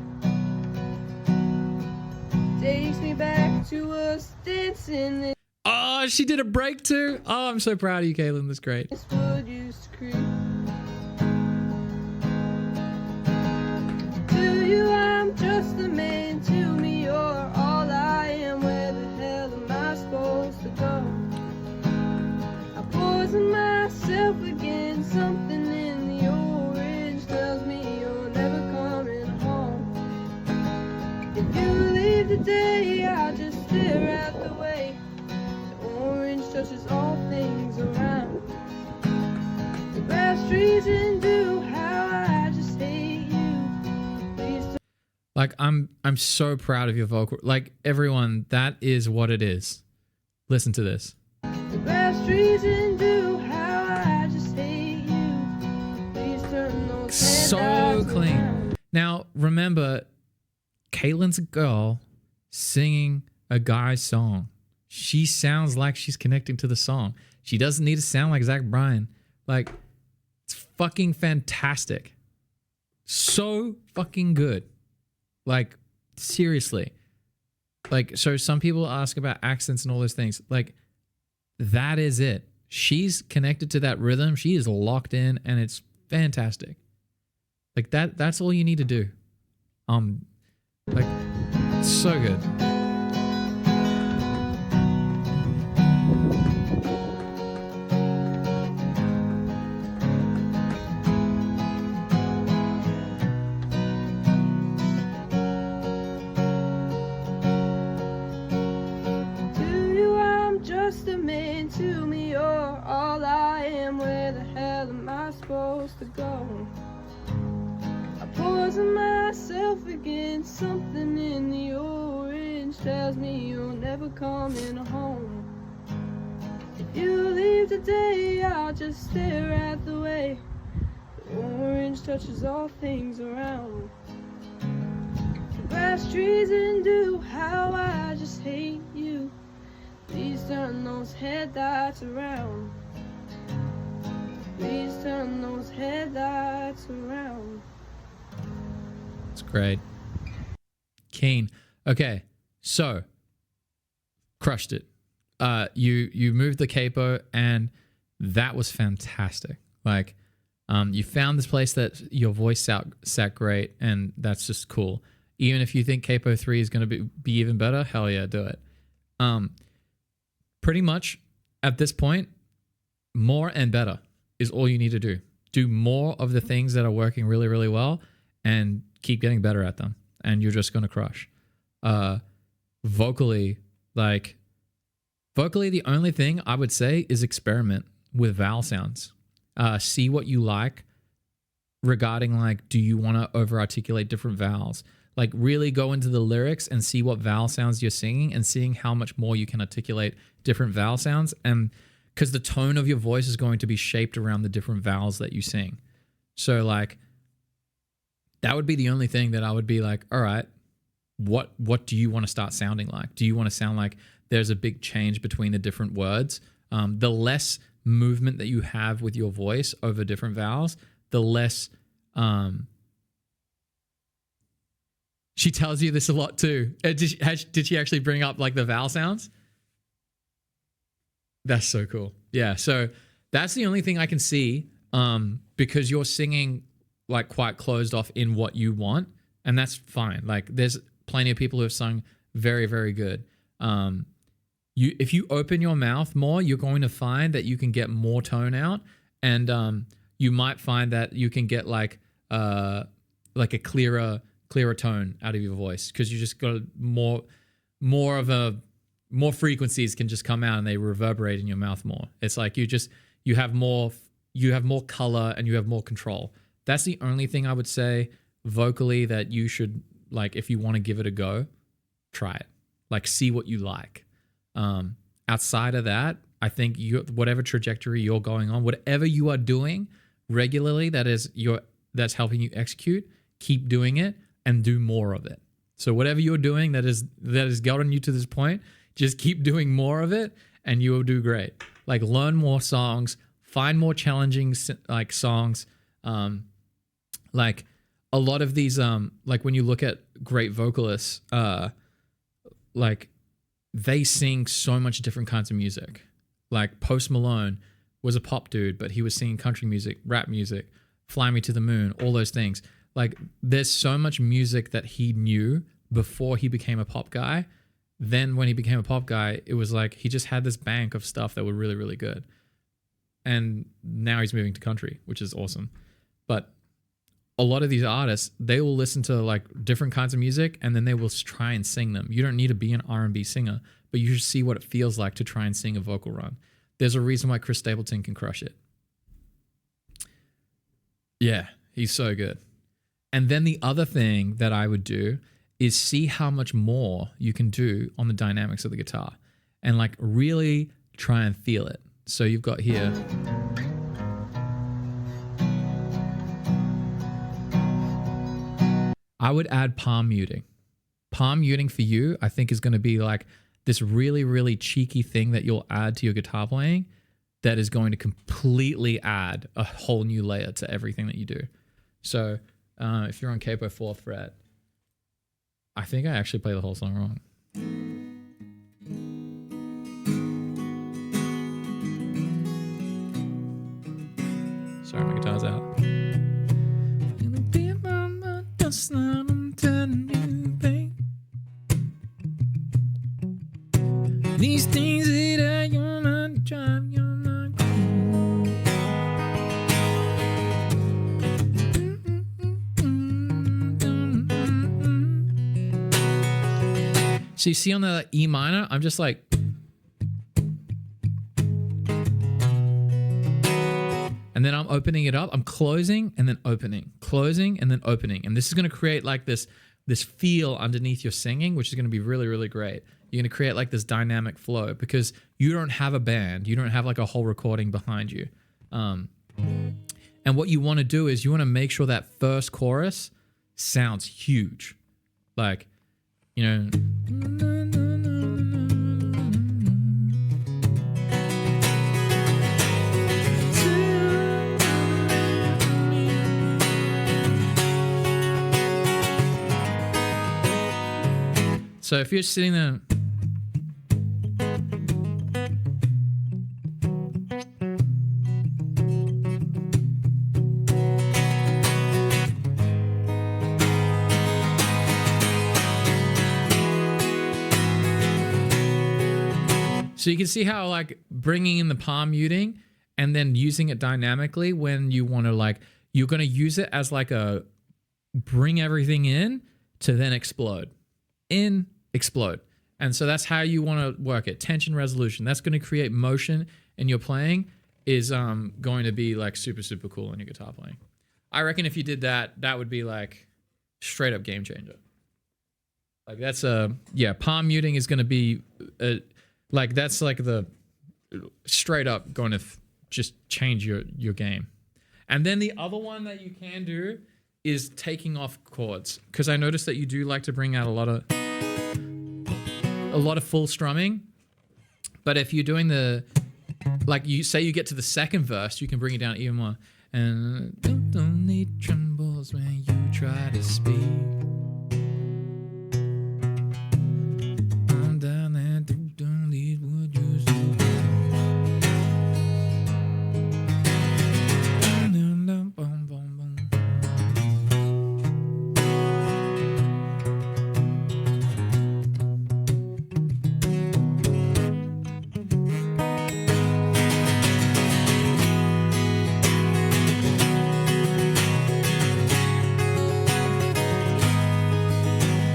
Takes me back to us dancing in Oh, she did a break too. Oh, I'm so proud of you, Caitlin. That's great. this wood used to creep. To you, I'm just a man. To me, you're all I am. Where the hell am I supposed to go? I poison myself again. Something in the orange tells me you're never coming home. If you leave today, I'll just stare at the way the orange touches all things around. The grass, Like I'm so proud of your vocal. Like everyone, that is what it is. Listen to this. The grass trees into how I just hate you. Please turn those So headlights clean. around. Now, remember, Caitlin's a girl singing a guy's song. She sounds like she's connecting to the song. She doesn't need to sound like Zach Bryan. Like, it's fucking fantastic. So fucking good. Like, seriously. Like, so some people ask about accents and all those things. Like, that is it. She's connected to that rhythm. She is locked in, and it's fantastic. Like that's all you need to do. Like, so good. To you, I'm just a man. To me, you're all I am. Where the hell am I supposed to go? I poison myself again. Something in the orange tells me you'll never come in home. If you leave today, I'll just stare at the way the orange touches all things around. The grass trees into how I just hate you. Please turn those headlights around. Please turn those headlights around. It's great. Keen. Okay, so crushed it. You moved the capo, and that was fantastic. Like, you found this place that your voice sat great, and that's just cool. Even if you think capo 3 is going to be even better, hell yeah, do it. Pretty much at this point, more and better is all you need to do. Do more of the things that are working really, really well, and keep getting better at them, and you're just going to crush. Vocally, the only thing I would say is experiment with vowel sounds. See what you like regarding, like, do you want to over articulate different vowels? Like, really go into the lyrics and see what vowel sounds you're singing, and seeing how much more you can articulate different vowel sounds. And because the tone of your voice is going to be shaped around the different vowels that you sing. So, like, that would be the only thing that I would be like, all right, what do you want to start sounding like? Do you want to sound like there's a big change between the different words? The less movement that you have with your voice over different vowels, the less... She tells you this a lot too. Did she actually bring up like the vowel sounds? That's so cool. Yeah, so that's the only thing I can see, because you're singing like quite closed off in what you want, and that's fine. Like, there's plenty of people who have sung very, very good. If you open your mouth more, you're going to find that you can get more tone out, and you might find that you can get like a clearer tone out of your voice, because you just got more frequencies can just come out, and they reverberate in your mouth more. It's like you have more color, and you have more control. That's the only thing I would say vocally that you should, like, if you want to give it a go, try it. Like, see what you like. Outside of that, I think whatever trajectory you're going on, whatever you are doing regularly that's helping you execute, keep doing it and do more of it. So whatever you're doing that has gotten you to this point, just keep doing more of it, and you will do great. Like, learn more songs, find more challenging like songs. Like, a lot of these, like, when you look at great vocalists, like, they sing so much different kinds of music. Like, Post Malone was a pop dude, but he was singing country music, rap music, Fly Me to the Moon, all those things. Like, there's so much music that he knew before he became a pop guy. Then when he became a pop guy, it was like he just had this bank of stuff that were really, really good. And now he's moving to country, which is awesome. But a lot of these artists, they will listen to like different kinds of music, and then they will try and sing them. You don't need to be an R&B singer, but you should see what it feels like to try and sing a vocal run. There's a reason why Chris Stapleton can crush it. Yeah, he's so good. And then the other thing that I would do is see how much more you can do on the dynamics of the guitar and like really try and feel it. So you've got here. I would add palm muting. Palm muting for you, I think, is going to be like this really, really cheeky thing that you'll add to your guitar playing that is going to completely add a whole new layer to everything that you do. So if you're on capo 4th fret, I think I actually play the whole song wrong. Sorry, my guitar's out. These things that you're not drive, you're not So you see on the E minor, I'm just like, and then I'm opening it up. I'm closing and then opening, closing and then opening. And this is going to create like this feel underneath your singing, which is going to be really, really great. You're going to create like this dynamic flow because you don't have a band. You don't have like a whole recording behind you. And what you want to do is you want to make sure that first chorus sounds huge. Like, you know. So if you're sitting there, so you can see how like bringing in the palm muting and then using it dynamically when you want to like, you're going to use it as like a bring everything in to then explode. In, explode. And so that's how you want to work it. Tension resolution. That's going to create motion in your playing is going to be like super, super cool in your guitar playing. I reckon if you did that, that would be like straight up game changer. Like that's palm muting is going to be like, that's like the straight up going to just change your game. And then the other one that you can do is taking off chords. Because I noticed that you do like to bring out a lot of full strumming. But if you're doing the, like you say you get to the second verse, you can bring it down even more. And don't need trembles when you try to speak. I'm down there, don't need what you say.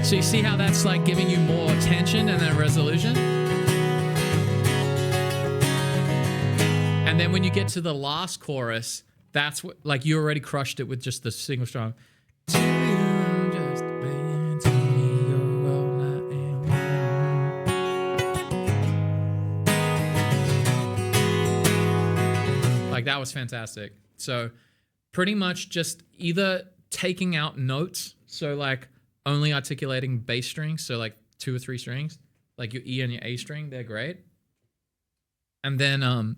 So you see how that's like giving you more tension and then resolution? And then when you get to the last chorus, that's what, like you already crushed it with just the single strum. Like that was fantastic. So pretty much just either taking out notes. So like only articulating bass strings, so like 2 or 3 strings, like your E and your A string, they're great. And then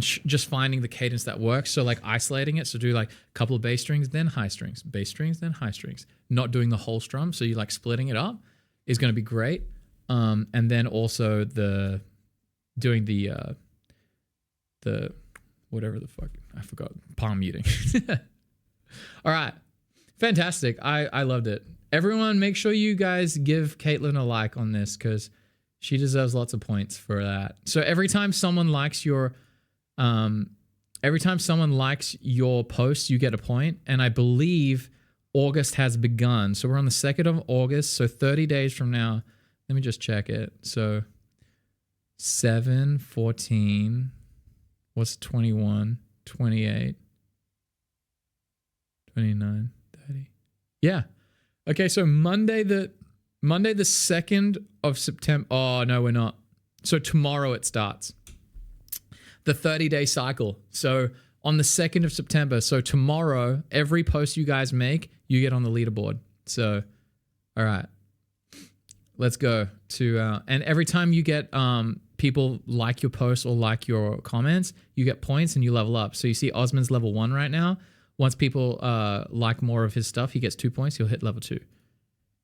just finding the cadence that works. So like isolating it, so do like a couple of bass strings, then high strings, bass strings, then high strings. Not doing the whole strum, so you like splitting it up is going to be great. And then also doing the whatever the fuck I forgot, palm muting. All right, fantastic. I loved it. Everyone, make sure you guys give Caitlin a like on this because she deserves lots of points for that. So every time someone likes your post, you get a point. And I believe August has begun. So we're on the 2nd of August. So 30 days from now, let me just check it. So 7, 14, what's 21, 28, 29, 30. Yeah. Okay, so Monday the Monday the 2nd of September. Oh, no, we're not. So tomorrow it starts. The 30-day cycle. So on the 2nd of September. So tomorrow, every post you guys make, you get on the leaderboard. So, all right. Let's go to, and every time you get people like your posts or like your comments, you get points and you level up. So you see Osman's level 1 right now. Once people like more of his stuff, he gets 2 points. He'll hit level 2.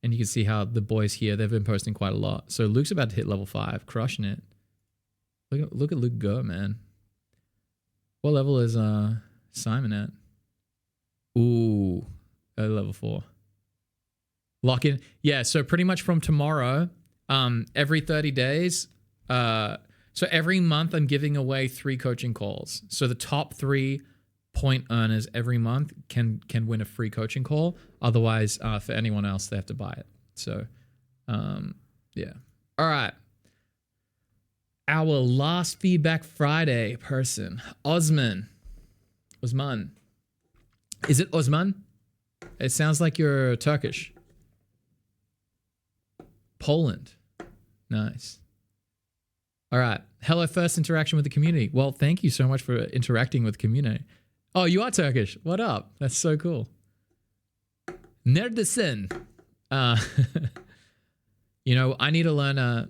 And you can see how the boys here, they've been posting quite a lot. So Luke's about to hit level 5, crushing it. Look at Luke go, man. What level is Simon at? Ooh, level 4. Lock in. Yeah, so pretty much from tomorrow, every 30 days, so every month I'm giving away 3 coaching calls. So the top 3 point earners every month can win a free coaching call. Otherwise, for anyone else, they have to buy it. So, yeah. All right. Our last Feedback Friday person, Osman. Osman. Is it Osman? It sounds like you're Turkish. Poland. Nice. All right. Hello, first interaction with the community. Well, thank you so much for interacting with the community. Oh, you are Turkish. What up? That's so cool. Neredesin. You know, I need to learn.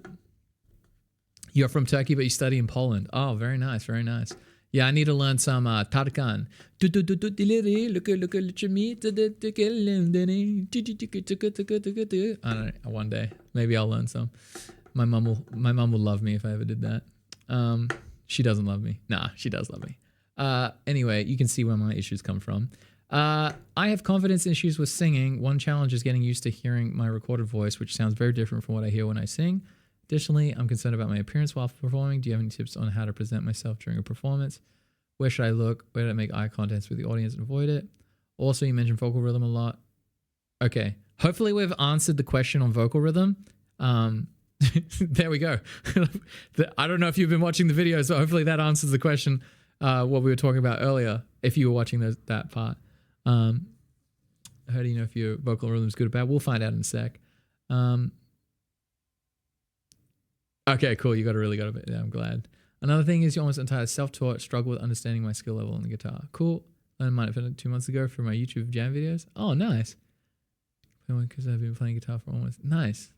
You're from Turkey, but you study in Poland. Oh, very nice. Very nice. Yeah, I need to learn some Tarkan. I don't know. One day, maybe I'll learn some. My mom will love me if I ever did that. She doesn't love me. Nah, she does love me. Anyway, you can see where my issues come from. I have confidence issues with singing. One challenge is getting used to hearing my recorded voice, which sounds very different from what I hear when I sing. Additionally, I'm concerned about my appearance while performing. Do you have any tips on how to present myself during a performance? Where should I look? Where do I make eye contact with the audience and avoid it? Also, you mentioned vocal rhythm a lot. Okay. Hopefully we've answered the question on vocal rhythm. There we go. I don't know if you've been watching the video, so hopefully that answers the question, what we were talking about earlier, if you were watching that part. How do you know if your vocal rhythm is good or bad? We'll find out in a sec. Okay, cool. You really got a bit. Yeah, I'm glad. Another thing is you're almost entirely self-taught, struggle with understanding my skill level on the guitar. Cool. Learned mine 2 months ago from my YouTube jam videos. Oh, nice. Because I've been playing guitar for almost... Nice.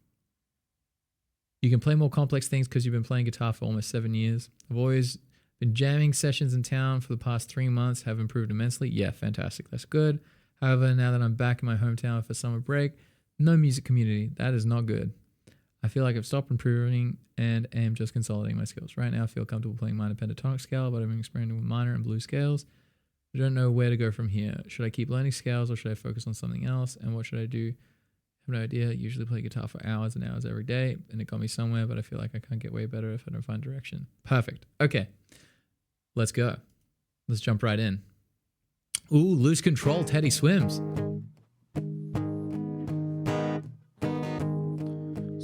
You can play more complex things because you've been playing guitar for almost 7 years. I've always been jamming sessions in town for the past 3 months, have improved immensely. Yeah, fantastic. That's good. However, now that I'm back in my hometown for summer break, no music community. That is not good. I feel like I've stopped improving and am just consolidating my skills. Right now, I feel comfortable playing minor pentatonic scale, but I'm experimenting with minor and blues scales. I don't know where to go from here. Should I keep learning scales or should I focus on something else? And what should I do? I have no idea. I usually play guitar for hours and hours every day, and it got me somewhere, but I feel like I can't get way better if I don't find direction. Perfect. Okay. Let's go. Let's jump right in. Ooh, Lose Control, Teddy Swims.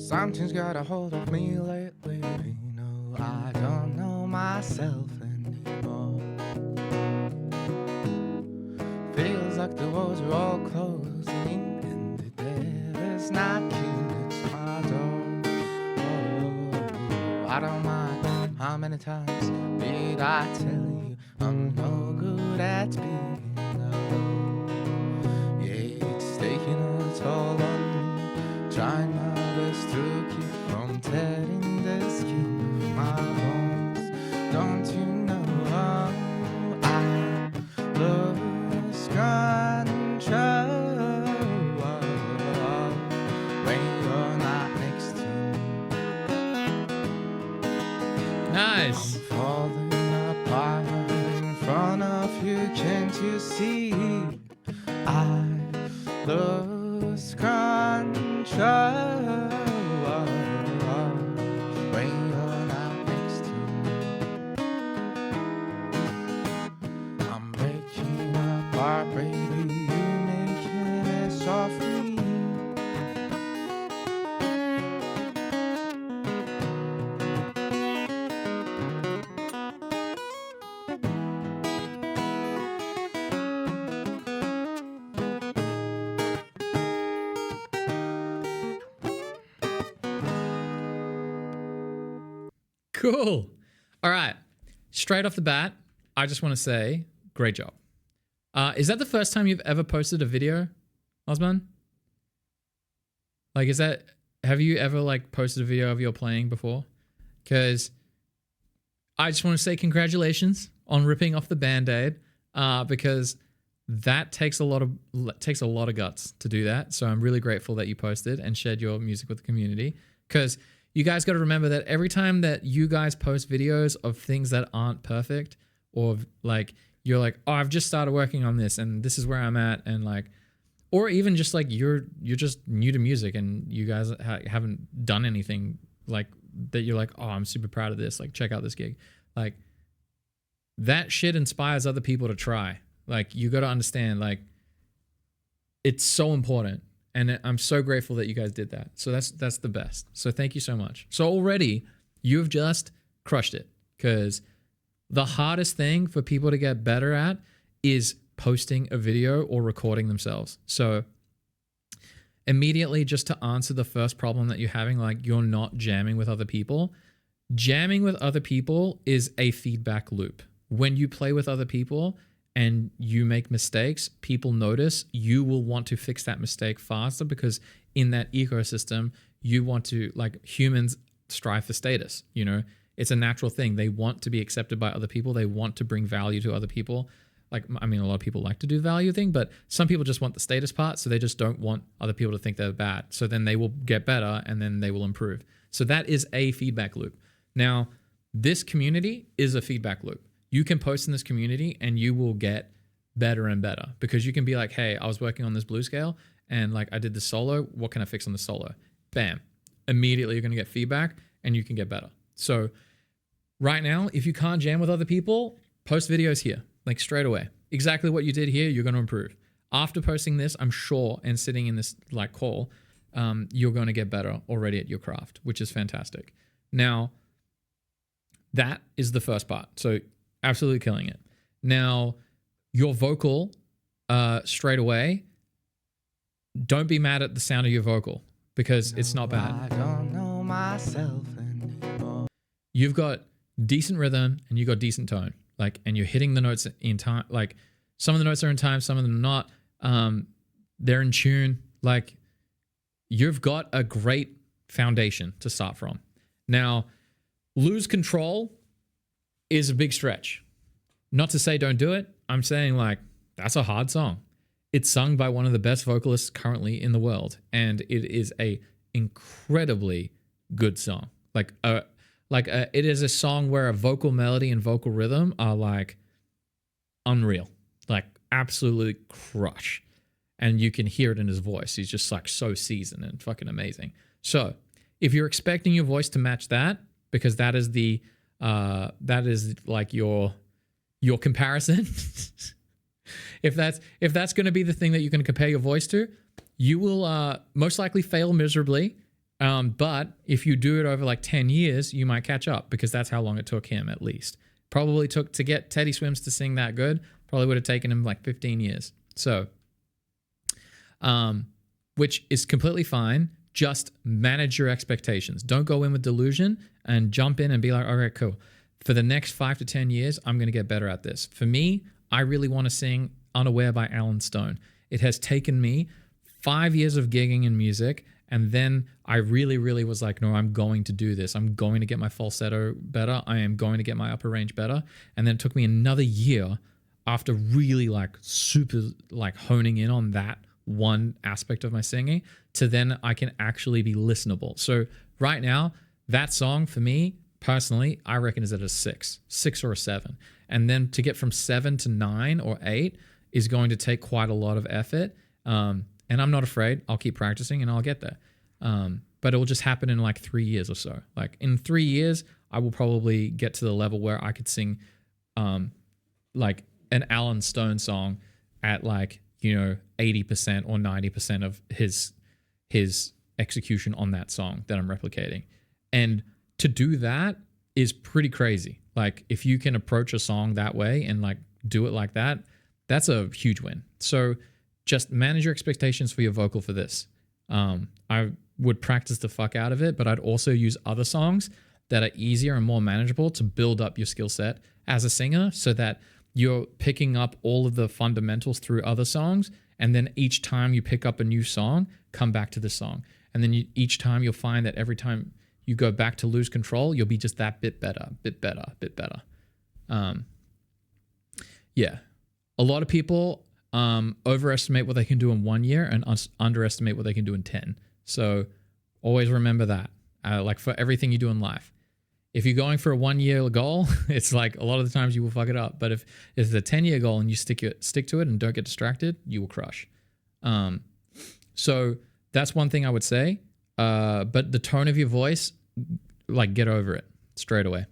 Something's got a hold of me lately. No, I don't know myself anymore. Feels like the walls are all closing and the dead is knocking at my door. Oh, I don't mind. How many times did I tell you I'm no good at being alone? Yeah, it's taking a toll on me. Trying my best to keep from tearing the skin of my bones. Don't you know I lose control when you're not next to me? Nice. I'm falling apart in front of you, can't you see? I lose control when you're not next to me. I'm breaking apart, baby, you making it so free. Cool. All right. Straight off the bat, I just want to say, great job. Is that the first time you've ever posted a video, Osman? Like, have you ever like posted a video of your playing before? Because I just want to say congratulations on ripping off the Band-Aid, because that takes a lot of guts to do that. So I'm really grateful that you posted and shared your music with the community, because you guys got to remember that every time that you guys post videos of things that aren't perfect, or like you're like, oh, I've just started working on this and this is where I'm at, and like, or even just like you're just new to music and you guys haven't done anything like that, you're like, oh, I'm super proud of this, like check out this gig. Like that shit inspires other people to try. Like you got to understand, like it's so important. And I'm so grateful that you guys did that. So that's the best. So thank you so much. So already you've just crushed it, because the hardest thing for people to get better at is posting a video or recording themselves. So immediately, just to answer the first problem that you're having, like you're not jamming with other people. Jamming with other people is a feedback loop. When you play with other people and you make mistakes, people notice. You will want to fix that mistake faster, because in that ecosystem, you want to, like, humans strive for status. You know, it's a natural thing. They want to be accepted by other people. They want to bring value to other people. Like, I mean, a lot of people like to do the value thing, but some people just want the status part. So they just don't want other people to think they're bad. So then they will get better and then they will improve. So that is a feedback loop. Now, this community is a feedback loop. You can post in this community and you will get better and better, because you can be like, hey, I was working on this blues scale and like I did the solo. What can I fix on the solo? Bam. Immediately you're going to get feedback and you can get better. So right now, if you can't jam with other people, post videos here, like straight away. Exactly what you did here, you're going to improve. After posting this, I'm sure, and sitting in this like call, you're going to get better already at your craft, which is fantastic. Now, that is the first part. So absolutely killing it. Now, your vocal, straight away, don't be mad at the sound of your vocal, because it's not bad. I don't know myself anymore. You've got decent rhythm and you got decent tone, like, and you're hitting the notes in time. Like, some of the notes are in time, some of them are not. They're in tune. Like, you've got a great foundation to start from. Now, lose control is a big stretch. Not to say don't do it. I'm saying, like, that's a hard song. It's sung by one of the best vocalists currently in the world, and it is a incredibly good song. It is a song where a vocal melody and vocal rhythm are like unreal, like absolutely crush. And you can hear it in his voice. He's just like so seasoned and fucking amazing. So if you're expecting your voice to match that, because that is like your comparison, if that's going to be the thing that you can compare your voice to, you will most likely fail miserably. But if you do it over like 10 years, you might catch up, because that's how long it took him, at least. Probably took to get Teddy Swims to sing that good. Probably would have taken him like 15 years. So, which is completely fine. Just manage your expectations. Don't go in with delusion and jump in and be like, all right, cool. For the next 5 to 10 years, I'm going to get better at this. For me, I really want to sing Unaware by Alan Stone. It has taken me 5 years of gigging in music. And then I really, really was like, no, I'm going to do this. I'm going to get my falsetto better. I am going to get my upper range better. And then it took me another year, after really like super like honing in on that one aspect of my singing, to then I can actually be listenable. So right now, that song for me personally, I reckon is at a 6 or a 7. And then to get from 7 to 9 or 8 is going to take quite a lot of effort. And I'm not afraid. I'll keep practicing and I'll get there. But it will just happen in like 3 years or so. Like in 3 years, I will probably get to the level where I could sing like an Alan Stone song at like, 80% or 90% of his execution on that song that I'm replicating. And to do that is pretty crazy. Like if you can approach a song that way and like do it like that, that's a huge win. So just manage your expectations for your vocal for this. I would practice the fuck out of it, but I'd also use other songs that are easier and more manageable to build up your skill set as a singer, so that you're picking up all of the fundamentals through other songs. And then each time you pick up a new song, come back to the song. And then each time you'll find that every time you go back to lose control, you'll be just that bit better. Yeah. A lot of people overestimate what they can do in 1 year and underestimate what they can do in 10. So always remember that. Like for everything you do in life. If you're going for a 1 year goal, it's like a lot of the times you will fuck it up. But if it's a 10-year goal and you stick to it and don't get distracted, you will crush. So that's one thing I would say. But the tone of your voice, like, get over it straight away.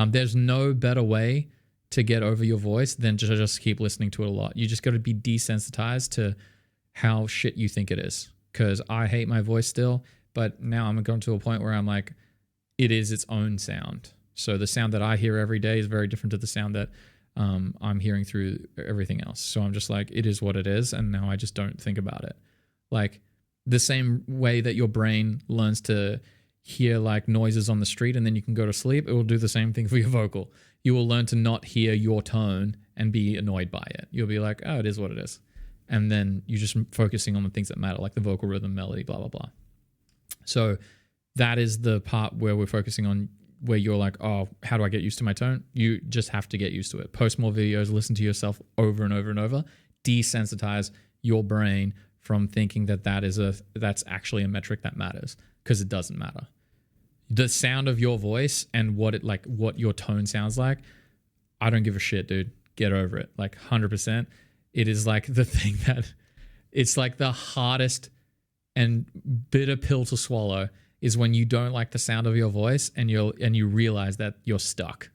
There's no better way to get over your voice than to just keep listening to it a lot. You just got to be desensitized to how shit you think it is. Because I hate my voice still, but now I'm going to a point where I'm like, it is its own sound. So the sound that I hear every day is very different to the sound that I'm hearing through everything else. So I'm just like, it is what it is. And now I just don't think about it. Like the same way that your brain learns to hear like noises on the street and then you can go to sleep, it will do the same thing for your vocal. You will learn to not hear your tone and be annoyed by it. You'll be like, oh, it is what it is. And then you're just focusing on the things that matter, like the vocal rhythm, melody, blah, blah, blah. So that is the part where we're focusing on, where you're like, oh, how do I get used to my tone? You just have to get used to it. Post more videos, listen to yourself over and over and over, desensitize your brain from thinking that that's actually a metric that matters, because it doesn't matter. The sound of your voice and what your tone sounds like, I don't give a shit, dude. Get over it. Like 100%. It is like the thing that it's like the hardest and bitter pill to swallow is when you don't like the sound of your voice and you realize that you're stuck.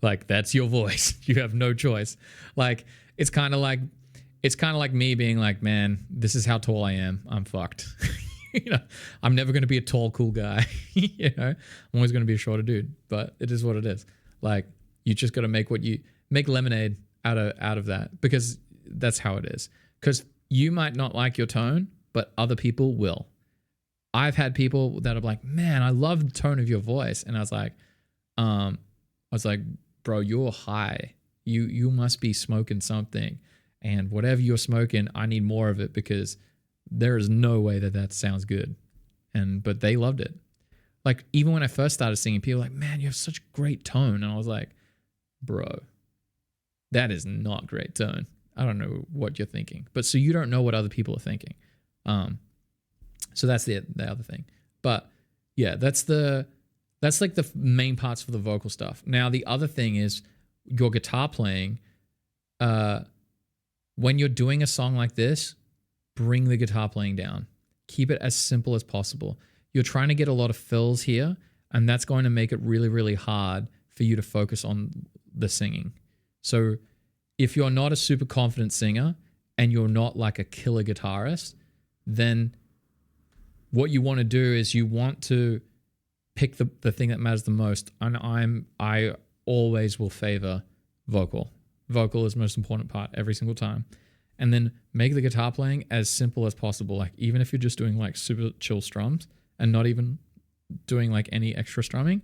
Like that's your voice. You have no choice. Like it's kind of like me being like, man, this is how tall I am. I'm fucked. You know, I'm never going to be a tall, cool guy. You know, I'm always going to be a shorter dude, but it is what it is. Like you just got to make lemonade out of that, because that's how it is. Because you might not like your tone, but other people will. I've had people that are like, man, I love the tone of your voice. And I was like, bro, you're high. You must be smoking something. And whatever you're smoking, I need more of it, because there is no way that sounds good. But they loved it. Like even when I first started singing, people were like, man, you have such great tone. And I was like, bro, that is not great tone. I don't know what you're thinking. But so you don't know what other people are thinking. So that's the other thing. But yeah, that's like the main parts for the vocal stuff. Now the other thing is your guitar playing. When you're doing a song like this, bring the guitar playing down. Keep it as simple as possible. You're trying to get a lot of fills here, and that's going to make it really, really hard for you to focus on the singing. So if you're not a super confident singer and you're not like a killer guitarist, then what you want to do is you want to pick the thing that matters the most. And I always will favor vocal. Vocal is the most important part every single time. And then make the guitar playing as simple as possible. Like even if you're just doing like super chill strums and not even doing like any extra strumming,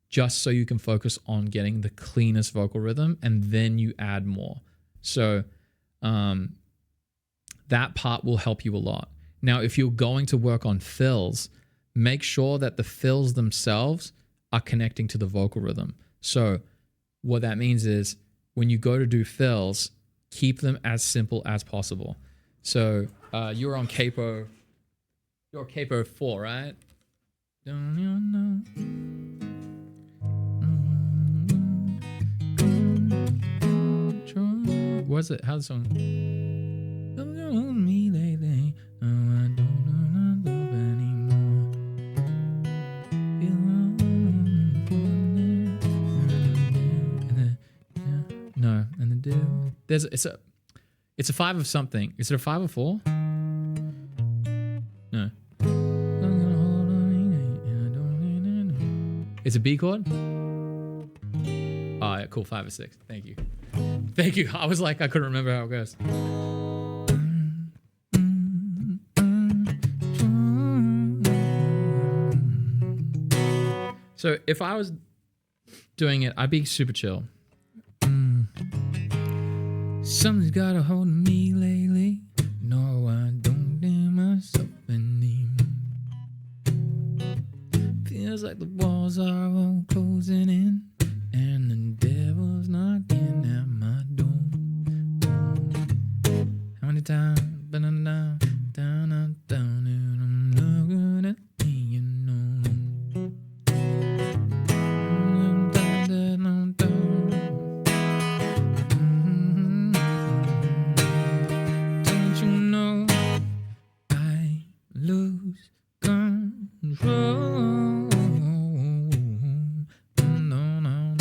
just so you can focus on getting the cleanest vocal rhythm, and then you add more. So that part will help you a lot. Now, if you're going to work on fills, make sure that the fills themselves are connecting to the vocal rhythm. So what that means is when you go to do fills, keep them as simple as possible. So you're on capo. You're capo 4, right? Don't you know? What's it? How's the song? Don't you know me lately? No, I don't know anymore. No, and the do. It's a 5 of something. Is it a 5 or 4? No. It's a B chord? Oh, yeah, cool. 5 or 6. Thank you. Thank you. I was like, I couldn't remember how it goes. So if I was doing it, I'd be super chill. Something's got a hold of me lately. No, I don't do myself anymore. Feels like the walls are all closing in, and the devil's knocking at my door. How many times? Down, down, down, down, and I'm not good at being no more. Don't you know I lose control? No, no, no,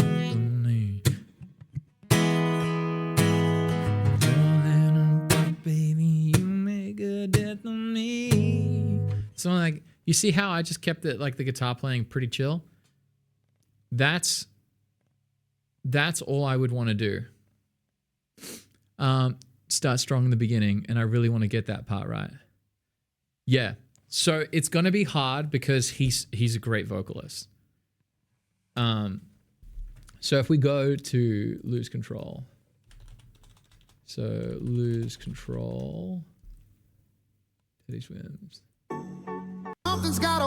baby, you make a death of me. So like, you see how I just kept it like the guitar playing pretty chill? That's all I would want to do. Start strong in the beginning, and I really want to get that part right. Yeah. So it's gonna be hard because he's a great vocalist. So if we go to Lose Control. So Lose Control. Teddy Swims. Something's got a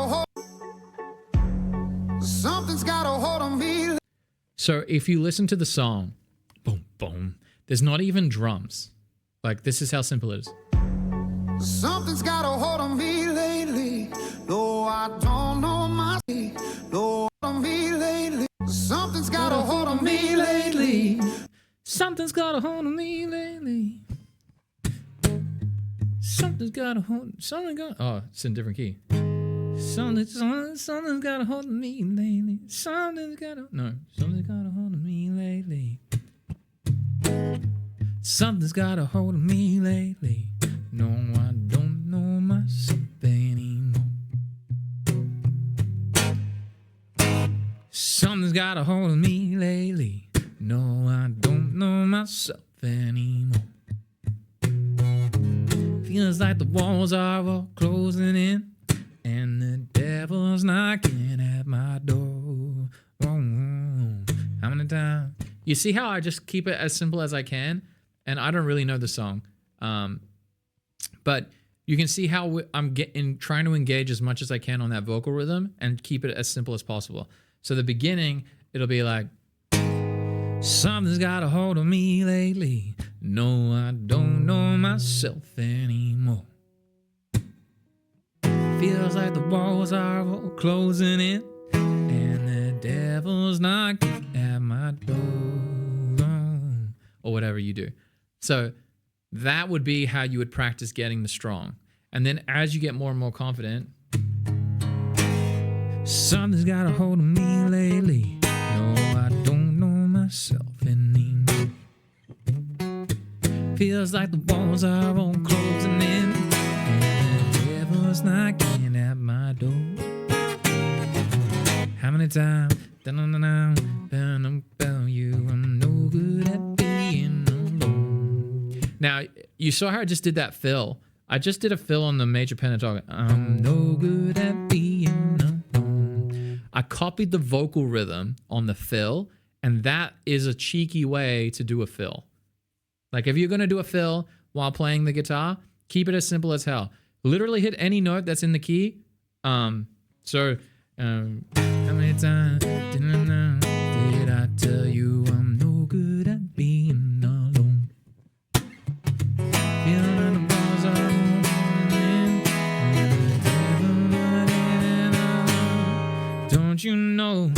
hold on me. So if you listen to the song, boom, boom, there's not even drums. Like, this is how simple it is. Something's got a hold on me lately. Though I don't know my though on me lately. Something's got a hold on me lately. Something's got a hold on me lately. Something's got a hold. Oh, it's in a different key. Something's got a hold on me lately. Something's got a hold on me lately. Something's got a hold on me lately. No, I don't know myself anymore. Something's got a hold on me lately. No, I don't know myself anymore. Feels like the walls are all closing in, and the devil's knocking at my door. Oh, how many times? You see how I just keep it as simple as I can? And I don't really know the song. But you can see how I'm trying to engage as much as I can on that vocal rhythm and keep it as simple as possible. So the beginning, it'll be like, something's got a hold on me lately. No, I don't know myself anymore. Feels like the walls are all closing in, and the devil's knocking at my door. Or whatever you do. So that would be how you would practice getting the strong. And then as you get more and more confident, something's got a hold on me lately. No, I don't know myself anymore. Feels like the walls are all closing in, and the devil's knocking at my door. How many times? You, I'm no good at being alone. Now, you saw how I just did that fill. I just did a fill on the major pentatonic. I'm no good at being alone. I copied the vocal rhythm on the fill, and that is a cheeky way to do a fill. Like, if you're going to do a fill while playing the guitar, keep it as simple as hell. Literally hit any note that's in the key. How many times did I tell you I'm no good at being alone? Feeling the balls are moving in, the devil. Don't you know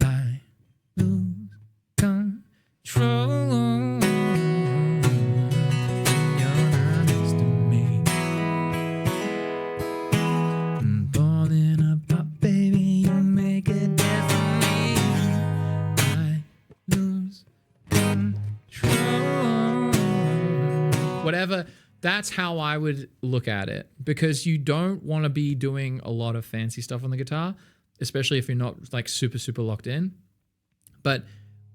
I lose control? You're not next to me. I'm balling up, baby. You make a death of me. I lose control. Whatever. That's how I would look at it, because you don't want to be doing a lot of fancy stuff on the guitar, especially if you're not like super, super locked in. But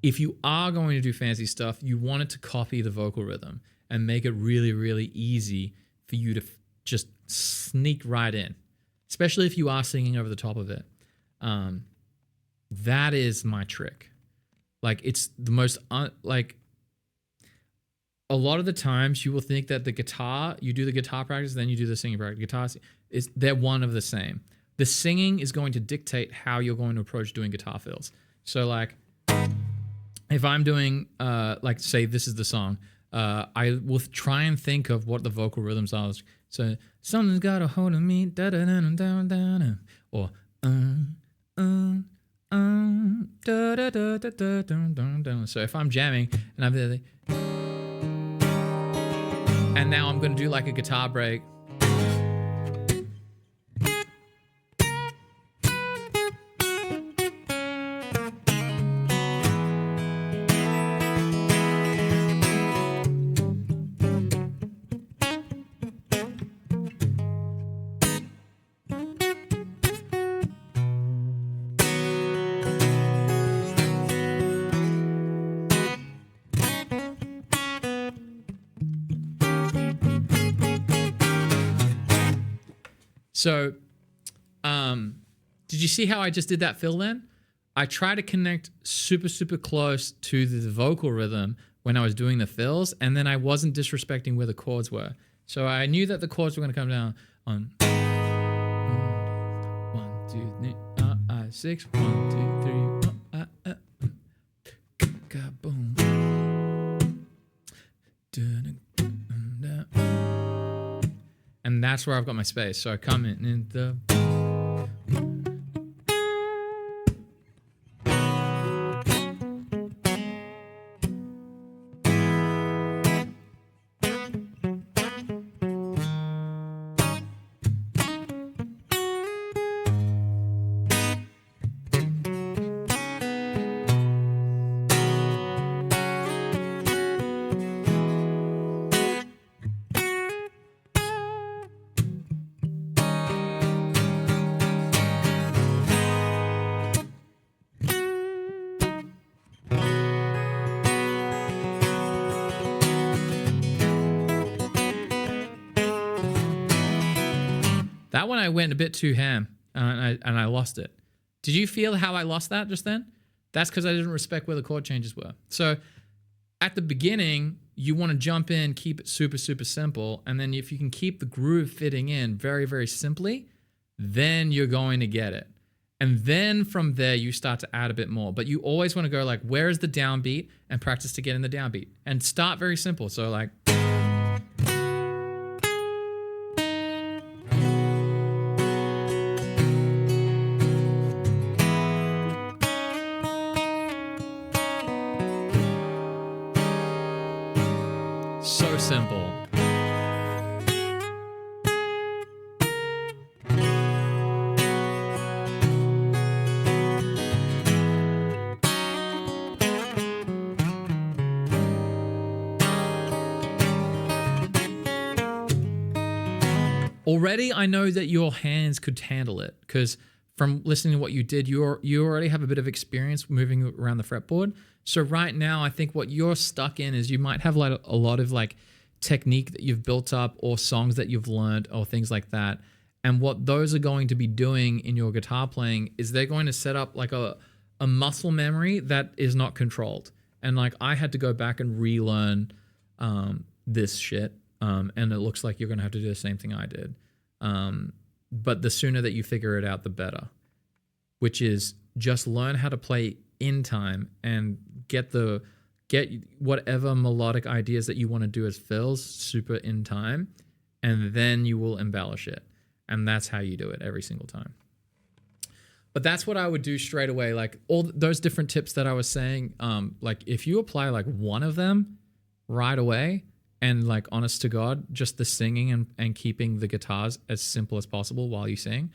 if you are going to do fancy stuff, you want it to copy the vocal rhythm and make it really, really easy for you to just sneak right in, especially if you are singing over the top of it. That is my trick. Like it's the most like a lot of the times you will think that the guitar, you do the guitar practice, then you do the singing practice. Guitar is they're one of the same. The singing is going to dictate how you're going to approach doing guitar fills. So like if I'm doing like say this is the song, I will try and think of what the vocal rhythms are. So something's got a hold of me, da da da da da da, or da da da da da da da. So if I'm jamming and I'm there, and now I'm gonna do like a guitar break. So, did you see how I just did that fill then? I try to connect super, super close to the vocal rhythm when I was doing the fills, and then I wasn't disrespecting where the chords were. So I knew that the chords were going to come down on 1, 2, 3, 6, 1, 2, 3, boom. And that's where I've got my space. So I come in the... That one I went a bit too ham, and I lost it. Did you feel how I lost that just then? That's because I didn't respect where the chord changes were. So at the beginning, you want to jump in, keep it super, super simple, and then if you can keep the groove fitting in very, very simply, then you're going to get it. And then from there, you start to add a bit more. But you always want to go like, where is the downbeat? And practice to get in the downbeat. And start very simple. So like... So simple. Already, I know that your hands could handle it because from listening to what you did, you already have a bit of experience moving around the fretboard. So right now, I think what you're stuck in is you might have like a lot of like technique that you've built up or songs that you've learned or things like that. And what those are going to be doing in your guitar playing is they're going to set up like a muscle memory that is not controlled. And like I had to go back and relearn this shit. And it looks like you're going to have to do the same thing I did. But the sooner that you figure it out, the better, which is just learn how to play in time and get whatever melodic ideas that you want to do as fills super in time, and then you will embellish it. And that's how you do it every single time. But that's what I would do straight away. Like all those different tips that I was saying, like if you apply like one of them right away, and like honest to God, just the singing and keeping the guitars as simple as possible while you sing,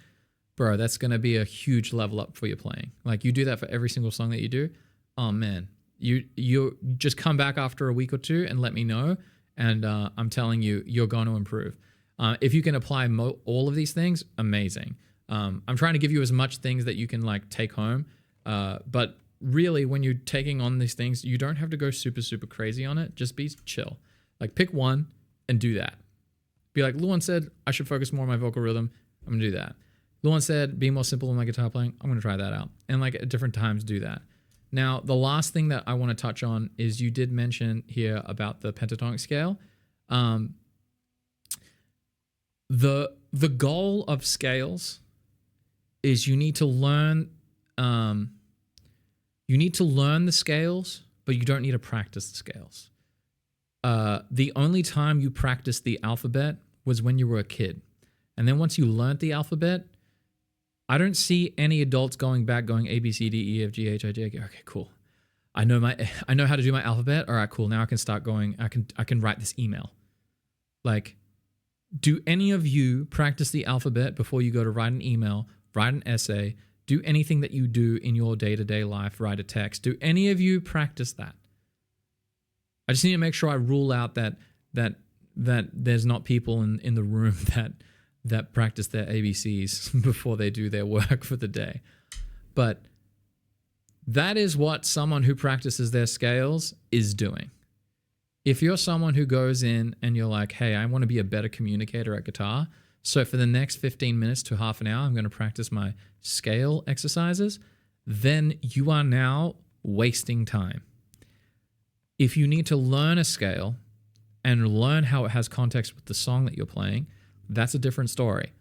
bro, that's going to be a huge level up for your playing. Like you do that for every single song that you do. Oh man, you just come back after a week or two and let me know. And I'm telling you, you're going to improve. If you can apply all of these things, amazing. I'm trying to give you as much things that you can like take home. But really when you're taking on these things, you don't have to go super, super crazy on it. Just be chill. Like pick one and do that. Be like, Luan said, I should focus more on my vocal rhythm. I'm gonna do that. Luan said, be more simple in my guitar playing. I'm going to try that out. And like at different times do that. Now, the last thing that I want to touch on is you did mention here about the pentatonic scale. The goal of scales is you need to learn the scales, but you don't need to practice the scales. The only time you practiced the alphabet was when you were a kid. And then once you learned the alphabet, I don't see any adults going back going A, B, C, D, E, F, G, H, I, J, K. Okay, cool. I know how to do my alphabet. All right, cool. Now I can start going, I can write this email. Like, do any of you practice the alphabet before you go to write an email, write an essay, do anything that you do in your day-to-day life, write a text? Do any of you practice that? I just need to make sure I rule out that there's not people in the room that practice their ABCs before they do their work for the day. But that is what someone who practices their scales is doing. If you're someone who goes in and you're like, hey, I want to be a better communicator at guitar, so for the next 15 minutes to half an hour, I'm going to practice my scale exercises, then you are now wasting time. If you need to learn a scale and learn how it has context with the song that you're playing, that's a different story.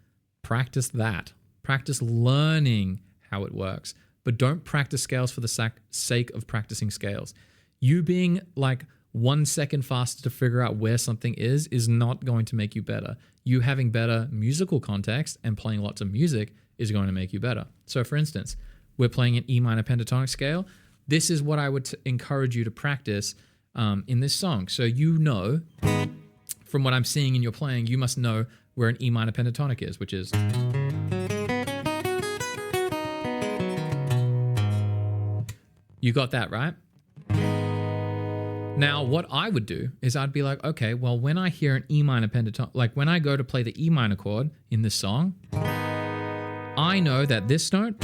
Practice that. Practice learning how it works. But don't practice scales for the sake of practicing scales. You being like 1 second faster to figure out where something is not going to make you better. You having better musical context and playing lots of music is going to make you better. So for instance, we're playing an E minor pentatonic scale. This is what I would encourage you to practice in this song. So you know, from what I'm seeing in your playing, you must know where an E minor pentatonic is, which is... You got that, right? Now, what I would do is I'd be like, okay, well, when I hear an E minor pentatonic, like when I go to play the E minor chord in this song, I know that this note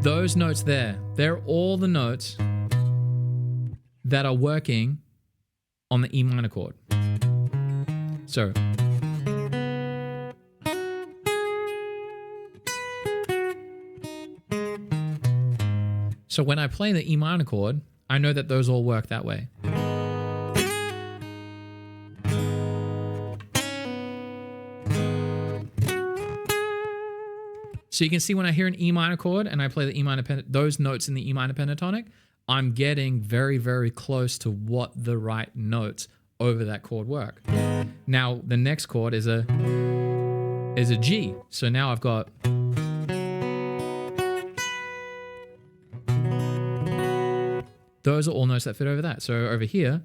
those notes there, they're all the notes that are working on the E minor chord. So when I play the E minor chord, I know that those all work that way. So you can see when I hear an E minor chord and I play the E minor those notes in the E minor pentatonic, I'm getting very, very close to what the right notes over that chord work. Now the next chord is a G. So now I've got those are all notes that fit over that. So over here,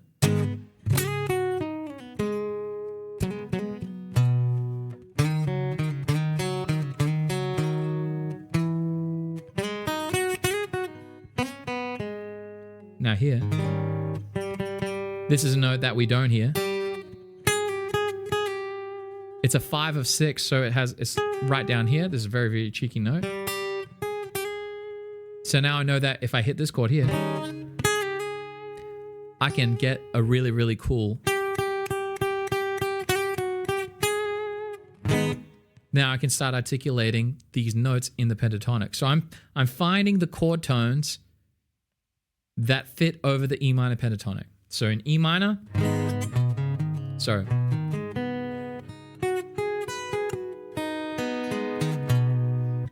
now here, this is a note that we don't hear. It's a 5 of 6, so it's right down here. This is a very, very cheeky note. So now I know that if I hit this chord here, I can get a really, really cool. Now I can start articulating these notes in the pentatonic. So I'm finding the chord tones that fit over the E minor pentatonic. So in E minor, sorry.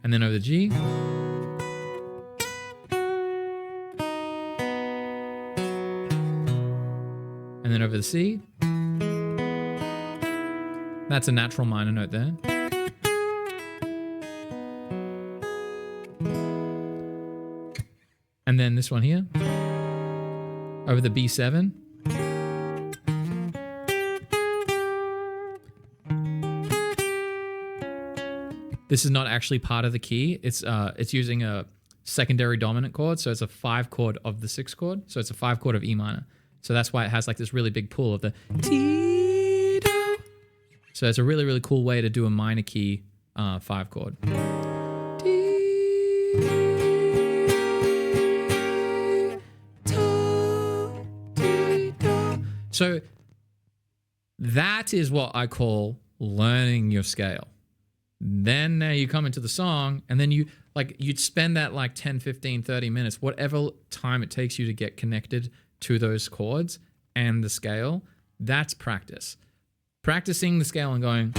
And then over the G. And then over the C. That's a natural minor note there. And then this one here. Over the B7. This is not actually part of the key. It's using a secondary dominant chord, so it's a 5 chord of the 6 chord. So it's a 5 chord of E minor. So that's why it has like this really big pull of the Tito. So it's a really, really cool way to do a minor key 5 chord. So that is what I call learning your scale. Then now you come into the song and then you'd spend that like 10, 15, 30 minutes, whatever time it takes you to get connected to those chords and the scale. That's practice. Practicing the scale and going,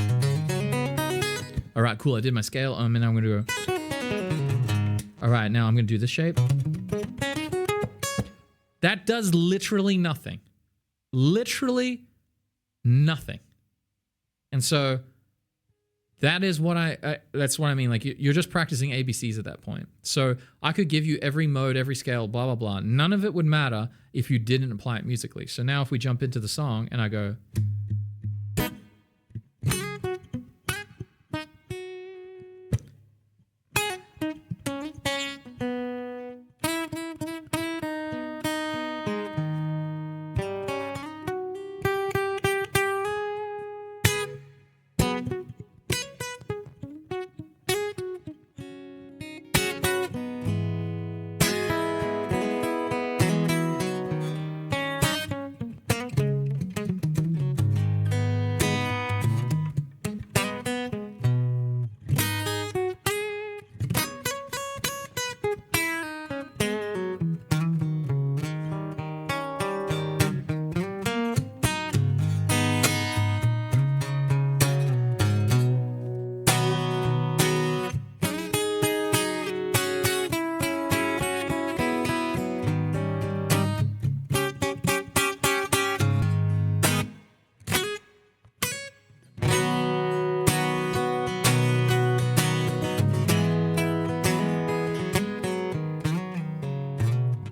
all right, cool, I did my scale. And now I'm going to go, all right, now I'm going to do this shape. That does literally nothing. Literally nothing. And so that is what that's what I mean. Like you're just practicing ABCs at that point. So I could give you every mode, every scale, blah, blah, blah. None of it would matter if you didn't apply it musically. So now if we jump into the song and I go,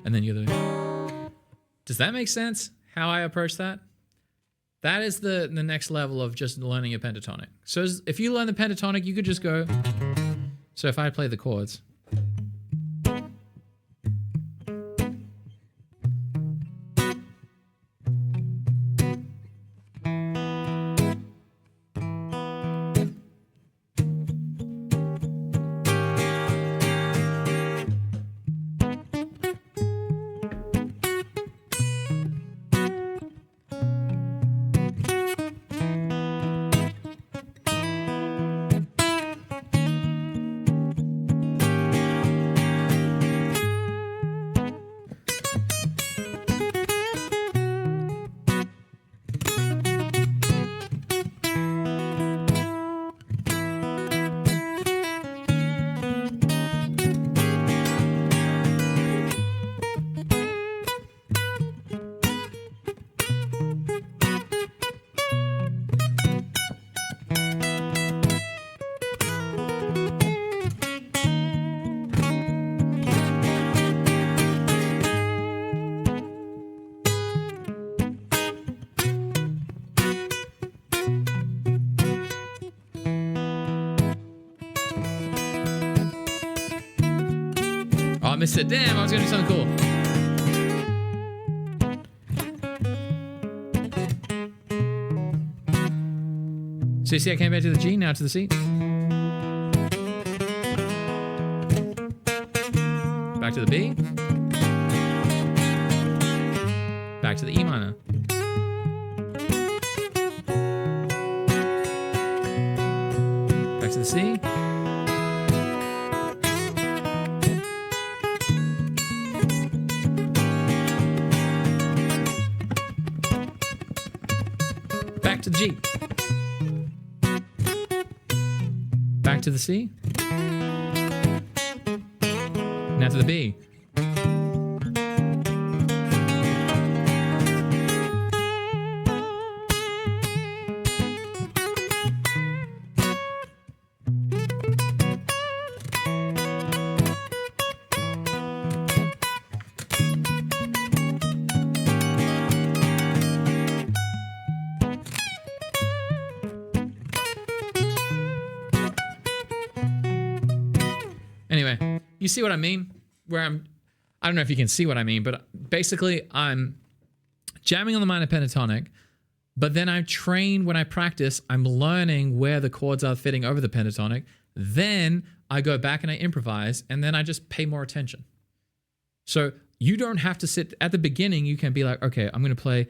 and then you're the... Does that make sense? How I approach that? That is the next level of just learning a pentatonic. So if you learn the pentatonic, you could just go... So if I play the chords... I missed it. Damn, I was going to do something cool. So you see I came back to the G, now to the C. Back to the B. Back to the E minor. Back to the C. To the G. Back to the C. Now to the B. Anyway, you see what I mean? I don't know if you can see what I mean, but basically I'm jamming on the minor pentatonic, but then I train when I practice, I'm learning where the chords are fitting over the pentatonic. Then I go back and I improvise, and then I just pay more attention. So you don't have to sit at the beginning. You can be like, okay, I'm going to play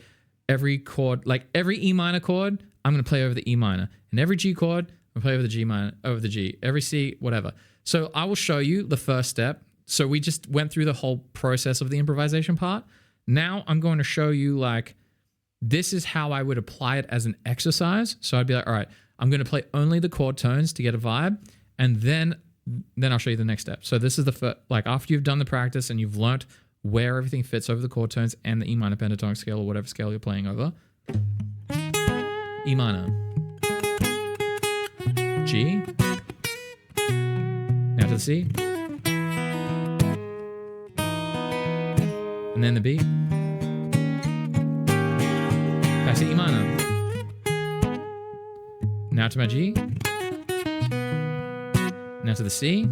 every chord, like every E minor chord, I'm going to play over the E minor, and every G chord, I'm going to play over the G minor, over the G, every C, whatever. So I will show you the first step. So we just went through the whole process of the improvisation part. Now I'm going to show you like, this is how I would apply it as an exercise. So I'd be like, all right, I'm going to play only the chord tones to get a vibe. And then I'll show you the next step. So this is the first, like after you've done the practice and you've learnt where everything fits over the chord tones and the E minor pentatonic scale or whatever scale you're playing over. E minor. G. Now to the C. And then the B. Back to E minor. Now to my G. Now to the C.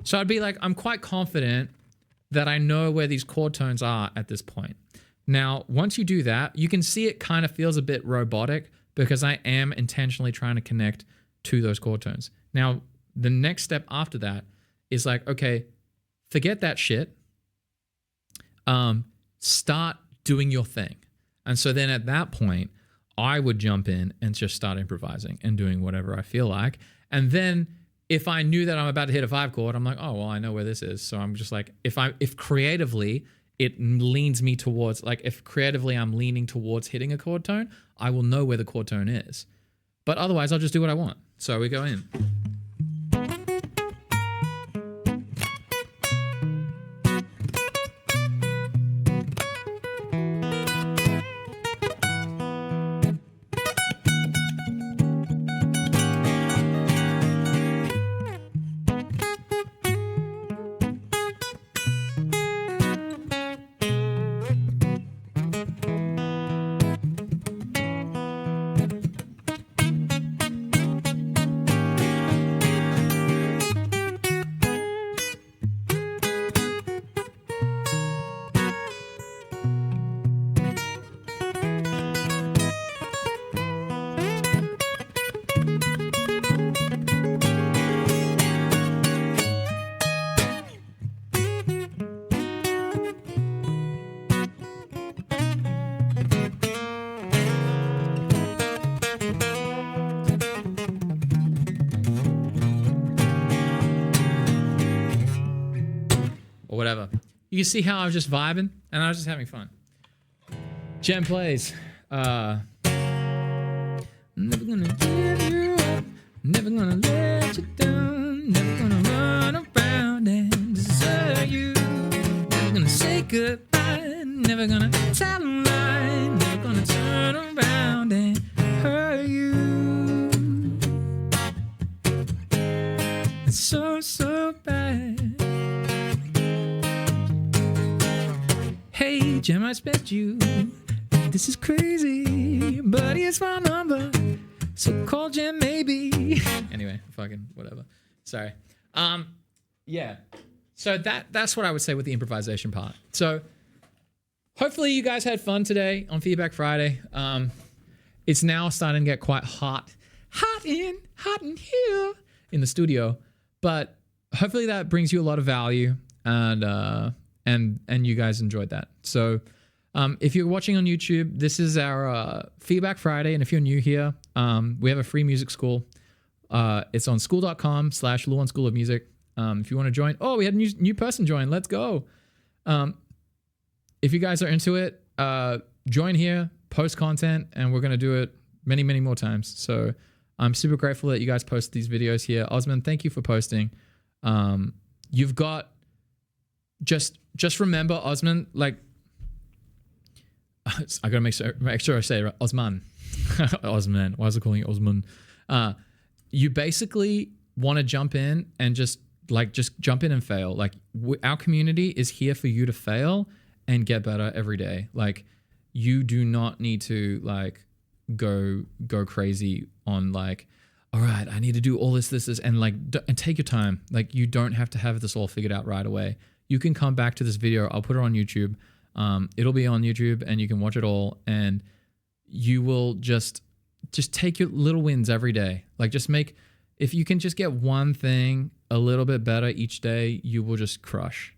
So I'd be like, I'm quite confident that I know where these chord tones are at this point. Now, once you do that, you can see it kind of feels a bit robotic because I am intentionally trying to connect to those chord tones. Now, the next step after that is like, okay, forget that shit. Start doing your thing. And so then at that point, I would jump in and just start improvising and doing whatever I feel like. And then if I knew that I'm about to hit a 5 chord, I'm like, oh, well, I know where this is. So I'm just like, if creatively it leans me towards, like if creatively I'm leaning towards hitting a chord tone, I will know where the chord tone is. But otherwise, I'll just do what I want. So we go in. Or whatever. You can see how I was just vibing and I was just having fun. Jem plays. Never gonna give you up, never gonna let you down, never gonna run around and desert you, never gonna say goodbye, never gonna tell a lie, never gonna turn around and hurt you. It's so, so bad. Hey, Jem, I expect you. This is crazy, but here's my number. So call Jem, maybe. Anyway, fucking whatever. Sorry. Yeah. So that's what I would say with the improvisation part. So hopefully you guys had fun today on Feedback Friday. It's now starting to get quite hot in here in the studio. But hopefully that brings you a lot of value and you guys enjoyed that. So if you're watching on YouTube, this is our Feedback Friday. And if you're new here, we have a free music school. It's on school.com/Luan School of Music. If you want to join, we had a new person join. Let's go. If you guys are into it, join here, post content, and we're going to do it many, many more times. So I'm super grateful that you guys post these videos here. Osman, thank you for posting. You've got, just remember, Osman, like, I gotta make sure I say it right. Osman. Osman. Why is it calling it Osman? You basically want to jump in and just jump in and fail. Like, our community is here for you to fail and get better every day. Like, you do not need to like go crazy on like, all right, I need to do all this, and take your time. Like, you don't have to have this all figured out right away. You can come back to this video. I'll put it on YouTube. It'll be on YouTube and you can watch it all, and you will just take your little wins every day. Like, just make if you can just get one thing a little bit better each day, you will just crush.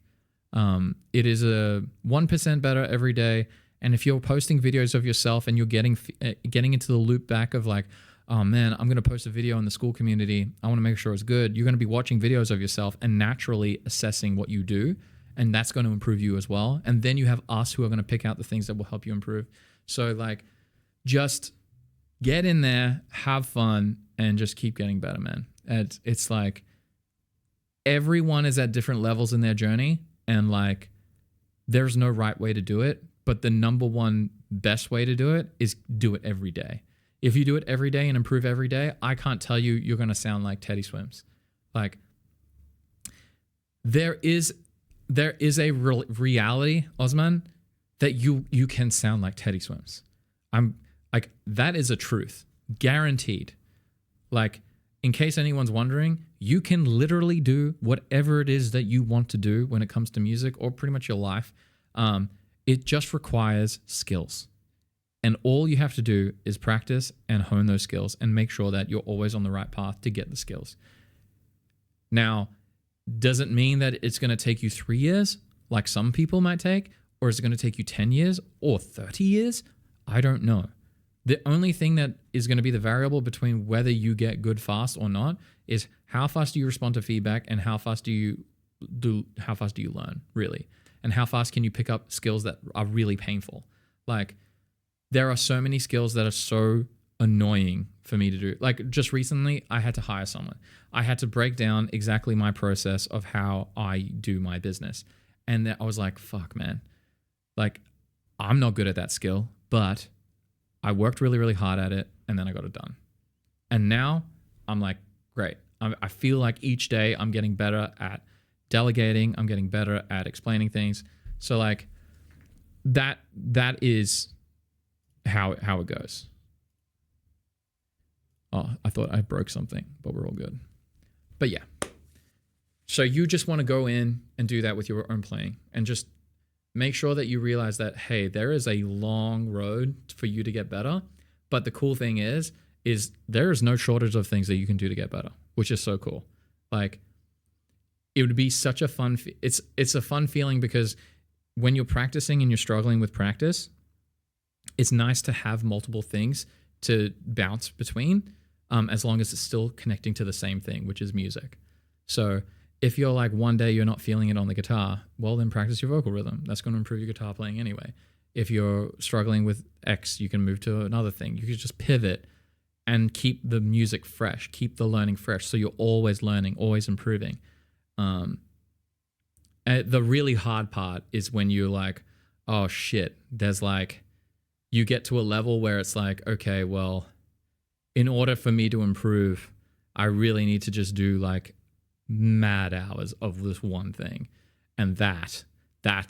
It is a 1% better every day. And if you're posting videos of yourself and you're getting into the loop back of like, oh man, I'm going to post a video in the school community, I want to make sure it's good. You're going to be watching videos of yourself and naturally assessing what you do. And that's going to improve you as well. And then you have us who are going to pick out the things that will help you improve. So like, just get in there, have fun, and just keep getting better, man. It's like everyone is at different levels in their journey, and like there's no right way to do it, but the number one best way to do it is do it every day. If you do it every day and improve every day, I can't tell you you're going to sound like Teddy Swims. Like there is a reality, Osman, that you can sound like Teddy Swims. I'm like, that is a truth, guaranteed. Like, in case anyone's wondering, you can literally do whatever it is that you want to do when it comes to music or pretty much your life. It just requires skills. And all you have to do is practice and hone those skills and make sure that you're always on the right path to get the skills. Now, does it mean that it's going to take you 3 years, like some people might take, or is it going to take you 10 years or 30 years? I don't know. The only thing that is going to be the variable between whether you get good fast or not is how fast do you respond to feedback and how fast do you learn, really? And how fast can you pick up skills that are really painful? Like, there are so many skills that are so annoying for me to do. Like, just recently, I had to hire someone. I had to break down exactly my process of how I do my business. And I was like, fuck, man. Like, I'm not good at that skill, but I worked really, really hard at it, and then I got it done. And now I'm like, great. I feel like each day I'm getting better at delegating. I'm getting better at explaining things. So like that is how it goes. Oh, I thought I broke something, but we're all good. But yeah. So you just want to go in and do that with your own playing and just make sure that you realize that, hey, there is a long road for you to get better. But the cool thing is there is no shortage of things that you can do to get better, which is so cool. Like, it would be such a fun, it's a fun feeling because when you're practicing and you're struggling with practice, it's nice to have multiple things to bounce between, as long as it's still connecting to the same thing, which is music. So if you're like one day you're not feeling it on the guitar, well, then practice your vocal rhythm. That's going to improve your guitar playing anyway. If you're struggling with X, you can move to another thing. You can just pivot and keep the music fresh, keep the learning fresh. So you're always learning, always improving. The really hard part is when you're like, oh shit, there's like, you get to a level where it's like, okay, well, in order for me to improve, I really need to just do like mad hours of this one thing. And that's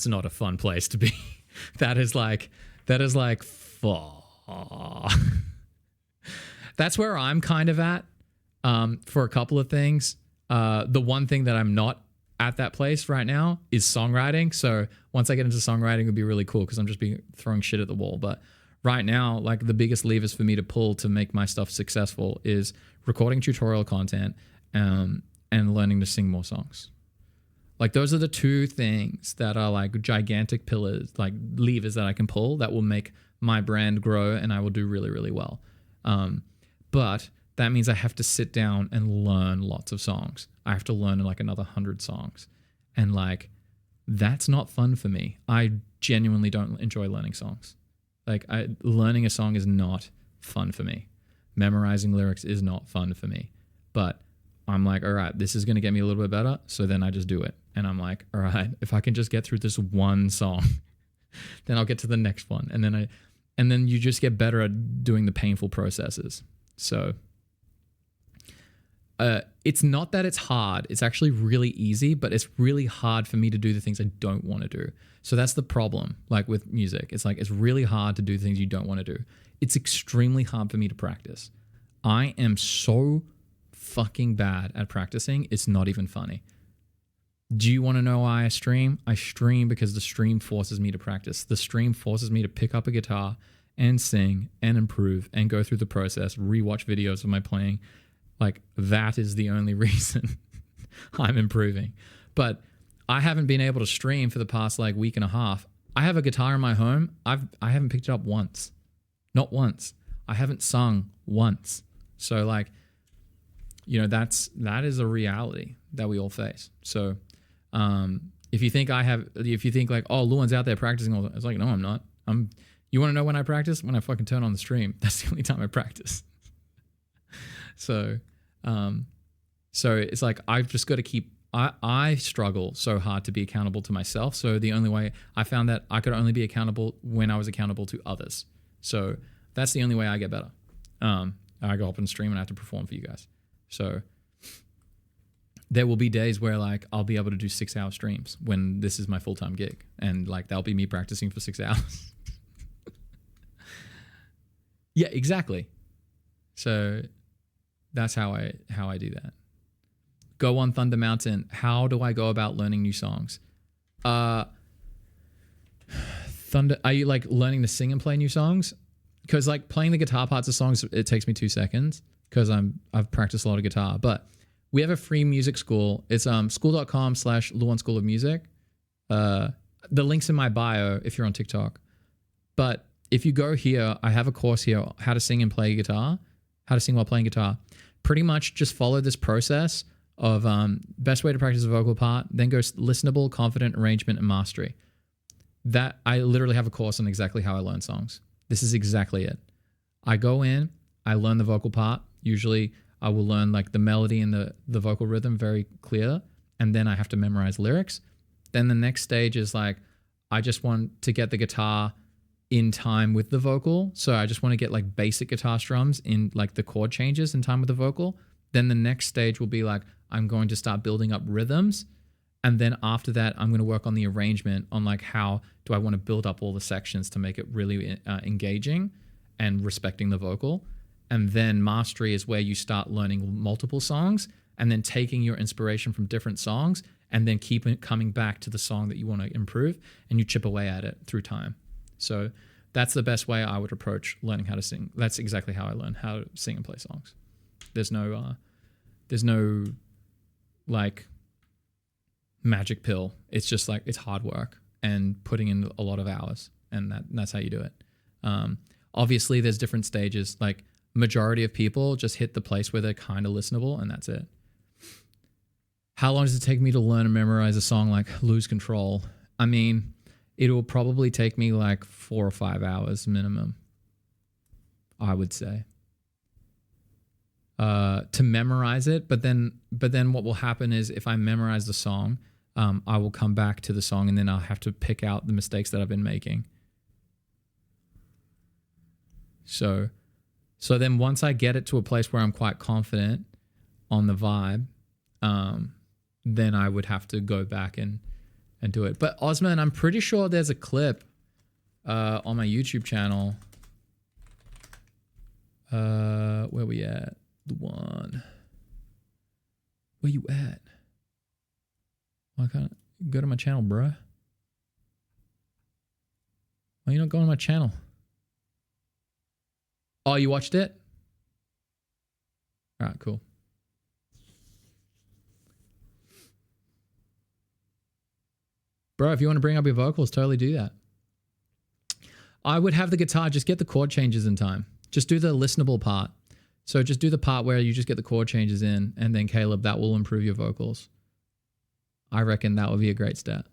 not a fun place to be. that is like, that's where I'm kind of at, for a couple of things. The one thing that I'm not at that place right now is songwriting. So once I get into songwriting, it would be really cool because I'm just throwing shit at the wall. But right now, like the biggest levers for me to pull to make my stuff successful is recording tutorial content, and learning to sing more songs. Like those are the two things that are like gigantic pillars, like levers that I can pull that will make my brand grow and I will do really, really well. But that means I have to sit down and learn lots of songs. I have to learn like another 100 songs. And like, that's not fun for me. I genuinely don't enjoy learning songs. Like learning a song is not fun for me. Memorizing lyrics is not fun for me. But I'm like, all right, this is going to get me a little bit better. So then I just do it. And I'm like, all right, if I can just get through this one song, then I'll get to the next one. And then you just get better at doing the painful processes. So it's not that it's hard. It's actually really easy, but it's really hard for me to do the things I don't want to do. So that's the problem, like with music. It's like, it's really hard to do things you don't want to do. It's extremely hard for me to practice. I am so fucking bad at practicing. It's not even funny. Do you want to know why I stream? I stream because the stream forces me to practice. The stream forces me to pick up a guitar and sing and improve and go through the process, rewatch videos of my playing, Like that is the only reason I'm improving. But I haven't been able to stream for the past like week and a half. I have a guitar in my home. I haven't picked it up once. Not once. I haven't sung once. So like, you know, that is a reality that we all face. So if you think like, oh, Luan's out there practicing all that, it's like, no, I'm not. You want to know when I practice? When I fucking turn on the stream. That's the only time I practice. So it's like, I've just got to keep, I struggle so hard to be accountable to myself. So the only way I found that I could only be accountable when I was accountable to others. So that's the only way I get better. I go up and stream and I have to perform for you guys. So there will be days where like I'll be able to do 6-hour streams when this is my full-time gig, and like that'll be me practicing for 6 hours. Yeah, exactly. So that's how I do that. Go on Thunder Mountain. How do I go about learning new songs? Are you like learning to sing and play new songs? Because like playing the guitar parts of songs, it takes me 2 seconds because I've practiced a lot of guitar. But we have a free music school. It's school.com/Luan School of Music. The link's in my bio if you're on TikTok. But if you go here, I have a course here, how to sing and play guitar, how to sing while playing guitar. Pretty much just follow this process of best way to practice a vocal part, then go listenable, confident, arrangement, and mastery. That I literally have a course on exactly how I learn songs. This is exactly it. I go in, I learn the vocal part. Usually I will learn like the melody and the vocal rhythm very clear, and then I have to memorize lyrics. Then the next stage is like, I just want to get the guitar in time with the vocal. So I just want to get like basic guitar strums in like the chord changes in time with the vocal. Then the next stage will be like, I'm going to start building up rhythms. And then after that, I'm going to work on the arrangement on like, how do I want to build up all the sections to make it really engaging and respecting the vocal. And then mastery is where you start learning multiple songs and then taking your inspiration from different songs and then keep it coming back to the song that you want to improve, and you chip away at it through time. So that's the best way I would approach learning how to sing. That's exactly how I learn how to sing and play songs. There's no like magic pill. It's just like, it's hard work and putting in a lot of hours, and that's how you do it. Obviously there's different stages. Like majority of people just hit the place where they're kind of listenable, and that's it. How long does it take me to learn and memorize a song like Lose Control? I mean, it will probably take me like 4 or 5 hours minimum, I would say, to memorize it. But then what will happen is if I memorize the song, I will come back to the song and then I'll have to pick out the mistakes that I've been making. So then once I get it to a place where I'm quite confident on the vibe, then I would have to go back and do it. But Osman, I'm pretty sure there's a clip on my YouTube channel. Where we at? The one. Where you at? Why can't I go to my channel, bro? Why you not going to my channel? Oh, you watched it? All right, cool. Bro, if you want to bring up your vocals, totally do that. I would have the guitar, just get the chord changes in time. Just do the listenable part. So just do the part where you just get the chord changes in, and then Caleb, that will improve your vocals. I reckon that would be a great step.